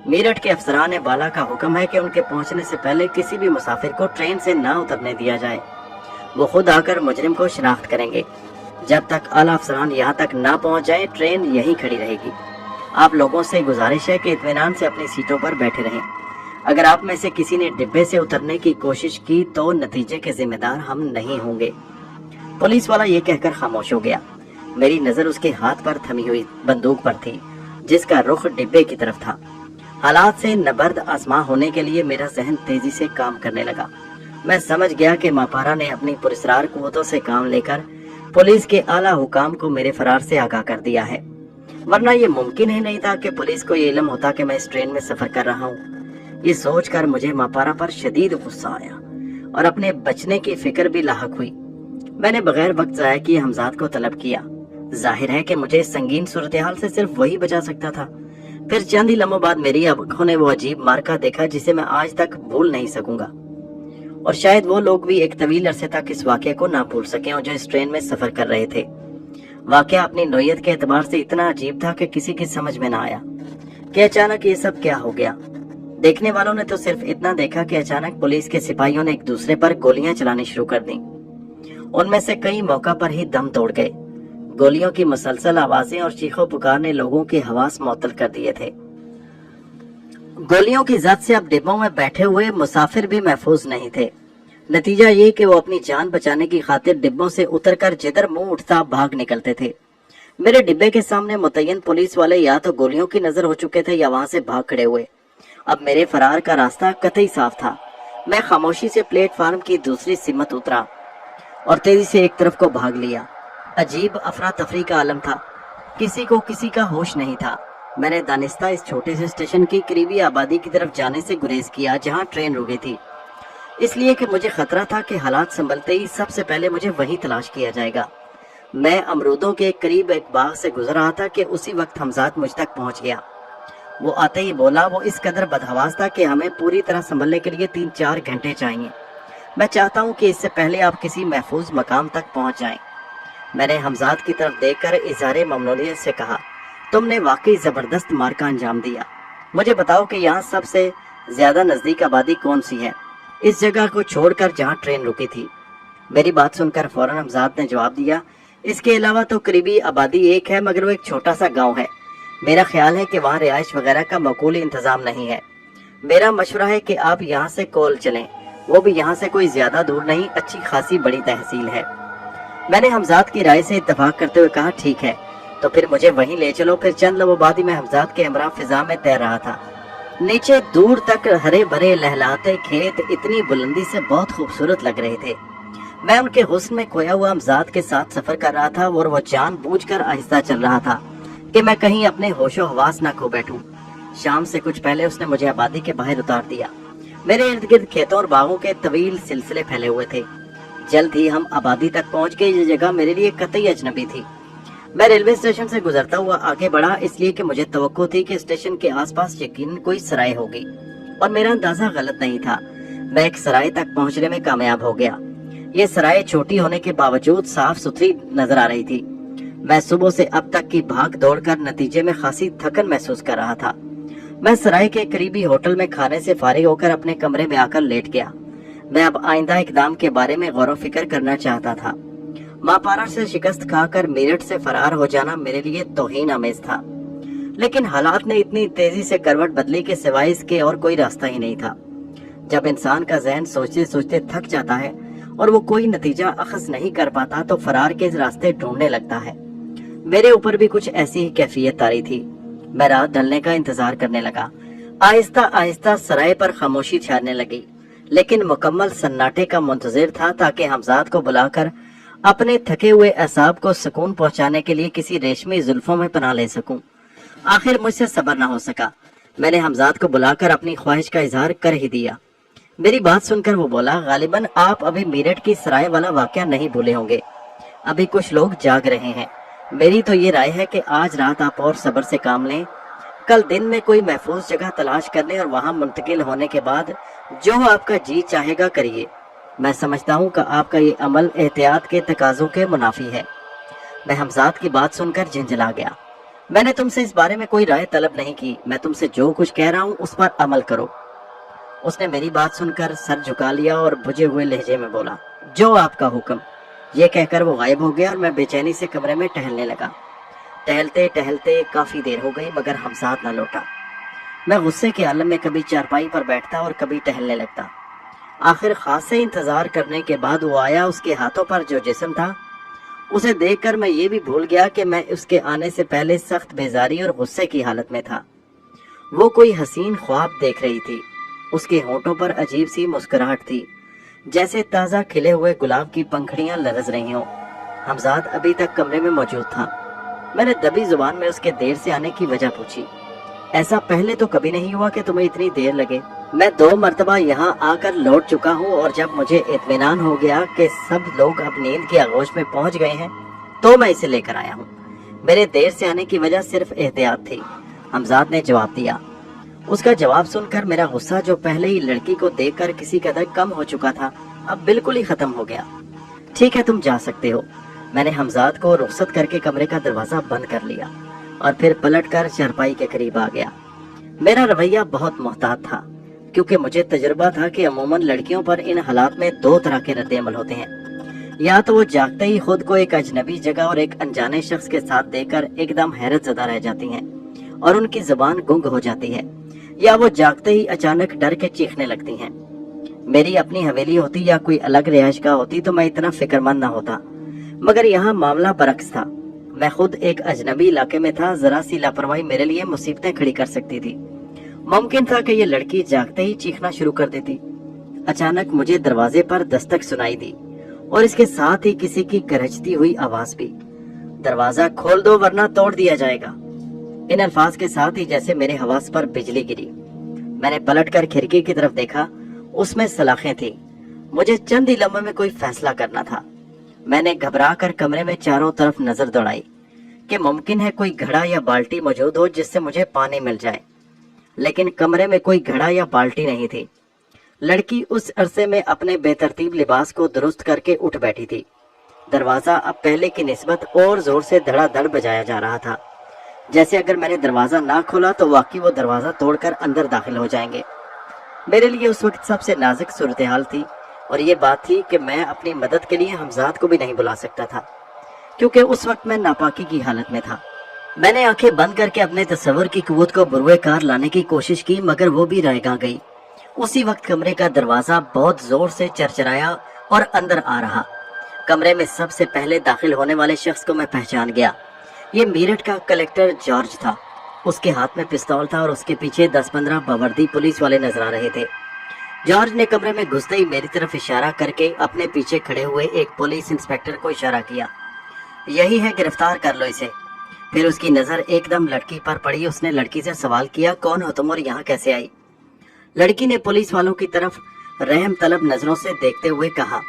S1: मेरठ के अफसरान बाला का हुक्म है कि उनके पहुंचने से पहले किसी भी मुसाफिर को ट्रेन से न उतरने दिया जाए। वो खुद आकर मुजरिम को शिनाख्त करेंगे। जब तक आला अफसरान यहाँ तक ना पहुँच जाए, ट्रेन यहीं खड़ी रहेगी। आप लोगों से गुजारिश है कि इत्मीनान से अपनी सीटों पर बैठे रहें। अगर आप में से किसी ने डिब्बे से उतरने की कोशिश की तो नतीजे के जिम्मेदार हम नहीं होंगे। पुलिस वाला ये कहकर खामोश हो गया। मेरी नजर उसके हाथ पर थमी हुई बंदूक पर थी, जिसका रुख डिब्बे की तरफ था। हालात से नबर्द आसमां होने के लिए मेरा जहन तेजी से काम करने लगा। मैं समझ गया कि मापारा ने अपनी पुरस्कार कुव्वतों से काम लेकर पुलिस के आला हुकाम को मेरे फरार से आगाह कर दिया है, वरना ये मुमकिन ही नहीं था कि पुलिस को ये इल्म होता कि मैं इस ट्रेन में सफर कर रहा हूँ। ये सोचकर मुझे मापारा पर शदीद गुस्सा आया और अपने बचने की फिक्र भी लाहक हुई। मैंने बगैर वक्त जाया किए हमजाद को तलब किया। जाहिर है कि मुझे संगीन सूरत-ए-हाल से सिर्फ वही बचा सकता था। फिर चंद ही लम्हों बाद मेरी आंखों ने वो अजीब मार्का देखा जिसे मैं आज तक भूल नहीं सकूंगा, और शायद वो लोग भी एक तवील अरसे तक इस वाक़े को ना भूल सके और जो इस ट्रेन में सफर कर रहे थे। वाक़या अपनी नोयत के एतबार से इतना अजीब था कि किसी की समझ में ना आया कि अचानक ये सब क्या हो गया। देखने वालों ने तो सिर्फ इतना देखा कि अचानक पुलिस के सिपाहियों ने एक दूसरे पर गोलियां चलानी शुरू कर दी। उनमें से कई मौका पर ही दम तोड़ गए। गोलियों की मुसलसल आवाजें और चीखों पुकार ने लोगों के हवास मुअत्तल कर दिए थे। गोलियों की जद से अब डिब्बों में बैठे हुए मुसाफिर भी महफूज नहीं थे। नतीजा ये कि वो अपनी जान बचाने की खातिर डिब्बों से उतरकर जिधर मुंह उठता भाग निकलते थे। मेरे डिब्बे के सामने मुतय्यन पुलिस वाले या तो गोलियों की नजर हो चुके थे या वहां से भाग खड़े हुए। अब मेरे फरार का रास्ता कतई साफ था। मैं खामोशी से प्लेटफार्म की दूसरी सिमत उतरा और तेजी से एक तरफ को भाग लिया। अजीब अफरा तफरी का आलम था। किसी को किसी का होश नहीं था। मैंने दानिस्ता इस छोटे से स्टेशन की करीबी आबादी की तरफ जाने से गुरेज किया जहां ट्रेन रुकी थी, इसलिए कि मुझे खतरा था कि हालात संभलते ही सबसे पहले मुझे वही तलाश किया जाएगा। मैं अमरूदों के करीब एक बाग से गुजर रहा था कि उसी वक्त हमजाद मुझ तक पहुंच गया। वो आते ही बोला। वो इस कदर बदहवास था कि हमें पूरी तरह संभलने के लिए 3-4 घंटे चाहिए। मैं चाहता हूँ कि इससे पहले आप किसी महफूज मकाम तक पहुँच जाएं। मैंने हमजाद की तरफ देखकर इज़हारे ममनूनियत से कहा, तुमने वाकई जबरदस्त मार का अंजाम दिया। मुझे बताओ कि यहाँ सबसे ज्यादा नजदीक आबादी कौन सी है, इस जगह को छोड़कर जहाँ ट्रेन रुकी थी। मेरी बात सुनकर फौरन हमजाद ने जवाब दिया, इसके अलावा तो करीबी आबादी एक है, मगर वो एक छोटा सा गाँव है। मेरा ख्याल है कि वहाँ रिहाइश वगैरह का माकूल इंतजाम नहीं है। मेरा मशवरा है कि आप यहाँ से कोल चलें, वो भी यहाँ से कोई ज्यादा दूर नहीं, अच्छी खासी बड़ी तहसील है। मैंने हमजाद की राय से इत्तेफाक करते हुए कहा, ठीक है तो फिर मुझे वहीं ले चलो। फिर चंद लम्हों बाद ही मैं हमजाद के हमरा फिजा में तैर रहा था। नीचे दूर तक हरे भरे लहलाते खेत इतनी बुलंदी से बहुत खूबसूरत लग रहे थे। मैं उनके हुस्न में खोया हुआ हमजाद के साथ सफर कर रहा था और वो जानबूझकर आहिस्ता चल रहा था कि मैं कहीं अपने होशो हवास न खो बैठूं। शाम से कुछ पहले उसने मुझे आबादी के बाहर उतार दिया। मेरे इर्द गिर्द खेतों और बागों के तवील सिलसिले फैले हुए थे। जल्द ही हम आबादी तक पहुंच गए। ये जगह मेरे लिए कतई अजनबी थी। मैं रेलवे स्टेशन से गुजरता हुआ आगे बढ़ा, इसलिए कि मुझे तवक्को थी कि स्टेशन के आसपास यकीनन कोई सराय होगी, और मेरा अंदाजा गलत नहीं था। मैं एक सराय तक पहुंचने में कामयाब हो गया। ये सराय छोटी होने के बावजूद साफ सुथरी नजर आ रही थी। मैं सुबह से अब तक की भाग दौड़ कर नतीजे में खासी थकन महसूस कर रहा था। मैं सराय के करीबी होटल में खाने से फारिग होकर अपने कमरे में आकर लेट गया। मैं अब आइंदा इकदाम के बारे में गौर फिक्र करना चाहता था। मापारा से शिकस्त खाकर मेरठ से फरार हो जाना मेरे लिए तौहीन आमेज था। लेकिन हालात ने इतनी तेजी से करवट बदली कि सिवाय इसके और कोई रास्ता ही नहीं था। जब इंसान का जहन सोचते सोचते थक जाता है और वो कोई नतीजा अखज़ नहीं कर पाता तो फरार के रास्ते ढूंढने लगता है। मेरे ऊपर भी कुछ ऐसी ही कैफियत तारी थी। मैं रात ढलने का इंतजार करने लगा। आहिस्ता आहिस्ता सराय पर खामोशी छाने लगी, लेकिन मुकम्मल सन्नाटे का मुंतजिर था ताकि हमजाद को बुलाकर अपने थके हुए असाब को सुकून पहुंचाने के लिए किसी रेशमी जुल्फों में पनाह ले सकूं। आखिर मुझसे सब्र न हो सका। मैंने हमजाद को बुलाकर अपनी ख्वाहिश का इजहार कर ही दिया। मेरी बात सुनकर वो बोला, गालिबन आप अभी मेरठ की सराय वाला वाकया नहीं भूले होंगे। अभी कुछ लोग जाग रहे हैं। मेरी तो ये राय है कि आज रात आप और सब्र से काम लें। कल दिन में कोई महफूज जगह तलाश करने और वहां मुंतकिल होने के बाद जो आपका जी चाहेगा करिए। मैं समझता हूँ कि आपका ये अमल एहतियात के तकाजों के मुनाफी है। मैं हमजाद की बात सुनकर झंझला गया। मैंने तुमसे इस बारे में कोई राय तलब नहीं की। मैं तुमसे जो कुछ कह रहा हूँ उस पर अमल करो। उसने मेरी बात सुनकर सर झुका लिया और बुझे हुए लहजे में बोला, जो आपका हुक्म। ये कहकर वो गायब हो गया और मैं बेचैनी से कमरे में टहलने लगा। टहलते टहलते काफी देर हो गई मगर हमजाद न लौटा। मैं गुस्से के आलम में कभी चारपाई पर बैठता और कभी टहलने लगता। आखिर खासे इंतजार करने के बाद वो आया। उसके हाथों पर जो जिस्म था उसे देखकर मैं ये भी भूल गया कि मैं उसके आने से पहले सख्त बेजारी और गुस्से की हालत में था। वो कोई हसीन ख्वाब देख रही थी। उसके होंठों पर अजीब सी मुस्कुराहट थी, जैसे ताज़ा खिले हुए गुलाब की पंखड़ियां लरज रही हों। हमजाद अभी तक कमरे में मौजूद था। मैंने दबी जुबान में उसके देर से आने की वजह पूछी। ऐसा पहले तो कभी नहीं हुआ कि तुम्हें इतनी देर लगे। मैं 2 मरतबा यहाँ आकर लौट चुका हूँ और जब मुझे इत्मीनान हो गया कि सब लोग अब नींद की आगोश में पहुँच गए हैं तो मैं इसे लेकर आया हूँ। मेरे देर से आने की वजह सिर्फ एहतियात थी, हमजाद ने जवाब दिया। उसका जवाब सुनकर मेरा गुस्सा, जो पहले ही लड़की को देखकर किसी कदर कम हो चुका था, अब बिल्कुल ही खत्म हो गया। ठीक है, तुम जा सकते हो। मैंने हमजाद को रुखसत करके कमरे का दरवाजा बंद कर लिया और फिर पलटकर चारपाई के करीब आ गया। मेरा रवैया बहुत मोहतात था क्योंकि मुझे तजुर्बा था कि अमूमन लड़कियों पर इन हालात में 2 तरह के रद्द-ए-अमल होते हैं। या तो वो जागते ही खुद को एक अजनबी जगह और एक अनजाने शख्स के साथ देखकर एकदम हैरत ज़दा रह जाती हैं और उनकी जुबान गुंग हो जाती है, या वो जागते ही अचानक डर के चीखने लगती हैं। मेरी अपनी हवेली होती या कोई अलग रिहाइशगाह होती तो मैं इतना फिक्रमंद न होता, मगर यहाँ मामला बरक्स था। मैं खुद एक अजनबी इलाके में था। जरा सी लापरवाही मेरे लिए मुसीबतें खड़ी कर सकती थी। मुमकिन था कि ये लड़की जागते ही चीखना शुरू कर देती। अचानक मुझे दरवाजे पर दस्तक सुनाई दी और इसके साथ ही किसी की गरजती हुई आवाज भी। दरवाजा खोल दो वरना तोड़ दिया जाएगा। इन अल्फाज के साथ ही जैसे मेरे हवास पर बिजली गिरी। मैंने पलटकर खिड़की की तरफ देखा। उसमें सलाखें थी। मुझे चंद ही लम्हों में कोई फैसला करना था। मैंने घबरा कर कमरे में चारों तरफ नजर दौड़ाई कि मुमकिन है कोई घड़ा या बाल्टी मौजूद हो जिससे मुझे पानी मिल जाए, लेकिन कमरे में कोई घड़ा या बाल्टी नहीं थी। लड़की उस अरसे में अपने बेतरतीब लिबास को दुरुस्त करके उठ बैठी थी। दरवाजा अब पहले की निस्बत और जोर से धड़ाधड़ बजाया जा रहा था, जैसे अगर मैंने दरवाजा ना खोला तो वाकई वो दरवाजा तोड़कर अंदर दाखिल हो जाएंगे। मेरे लिए उस वक्त सबसे नाजुक सूरत हाल थी और ये बात थी कि मैं अपनी मदद के लिए हमजाद को भी नहीं बुला सकता था, क्योंकि उस वक्त मैं नापाकी की हालत में था। मैंने आंखें बंद करके अपने तस्वर की कुव्वत को बुरुए कार लाने की कोशिश की, मगर वो भी रह गई। उसी वक्त कमरे का दरवाजा बहुत जोर से चरचराया और अंदर आ रहा। कमरे में सबसे पहले दाखिल होने वाले शख्स को मैं पहचान गया। ये मेरठ का कलेक्टर जॉर्ज था। उसके हाथ में पिस्तौल था और उसके पीछे 10-15 बावर्दी पुलिस वाले नजर आ रहे थे। जॉर्ज ने कमरे में घुसते ही मेरी तरफ इशारा करके अपने पीछे खड़े हुए एक पुलिस इंस्पेक्टर को इशारा किया। यही है, गिरफ्तार कर लो इसे। फिर उसकी नजर एकदम लड़की पर पड़ी। उसने लड़की से सवाल किया, कौन हो तुम और यहाँ कैसे आई? लड़की ने पुलिस वालों की तरफ रहम तलब नजरों से देखते हुए कहा,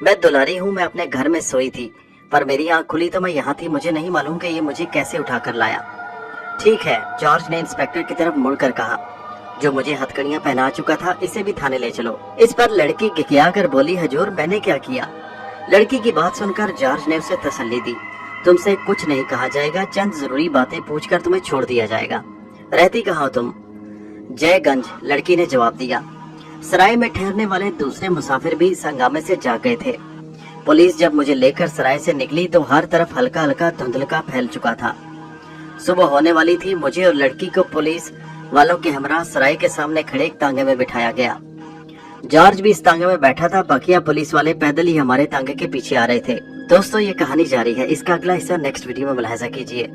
S1: मैं दुलारी हूँ, मैं अपने घर में सोई थी, पर मेरी आंख खुली तो मैं यहाँ थी। मुझे नहीं मालूम कि ये मुझे कैसे उठा कर लाया। ठीक है, जॉर्ज ने इंस्पेक्टर की तरफ मुड़कर कहा, जो मुझे हथकड़ियां पहना चुका था, इसे भी थाने ले चलो। इस पर लड़की गिकिया कर बोली, हजूर मैंने क्या किया? लड़की की बात सुनकर जॉर्ज ने उसे तसल्ली दी, तुमसे कुछ नहीं कहा जाएगा, चंद जरूरी बातें पूछकर तुम्हें छोड़ दिया जाएगा। रहती कहाँ हो तुम? जयगंज, लड़की ने जवाब दिया। सराय में ठहरने वाले दूसरे मुसाफिर भी इस हंगामे से जाग गए थे। पुलिस जब मुझे लेकर सराय से निकली तो हर तरफ हल्का हल्का धुंधलका फैल चुका था। सुबह होने वाली थी। मुझे और लड़की को पुलिस वालों के हमरा सराय के सामने खड़े एक तांगे में बिठाया गया। जॉर्ज भी इस तांगे में बैठा था। बकिया पुलिस वाले पैदल ही हमारे तांगे के पीछे आ रहे थे। दोस्तों, ये कहानी जारी है। इसका अगला हिस्सा नेक्स्ट वीडियो में मुलाहिजा कीजिए।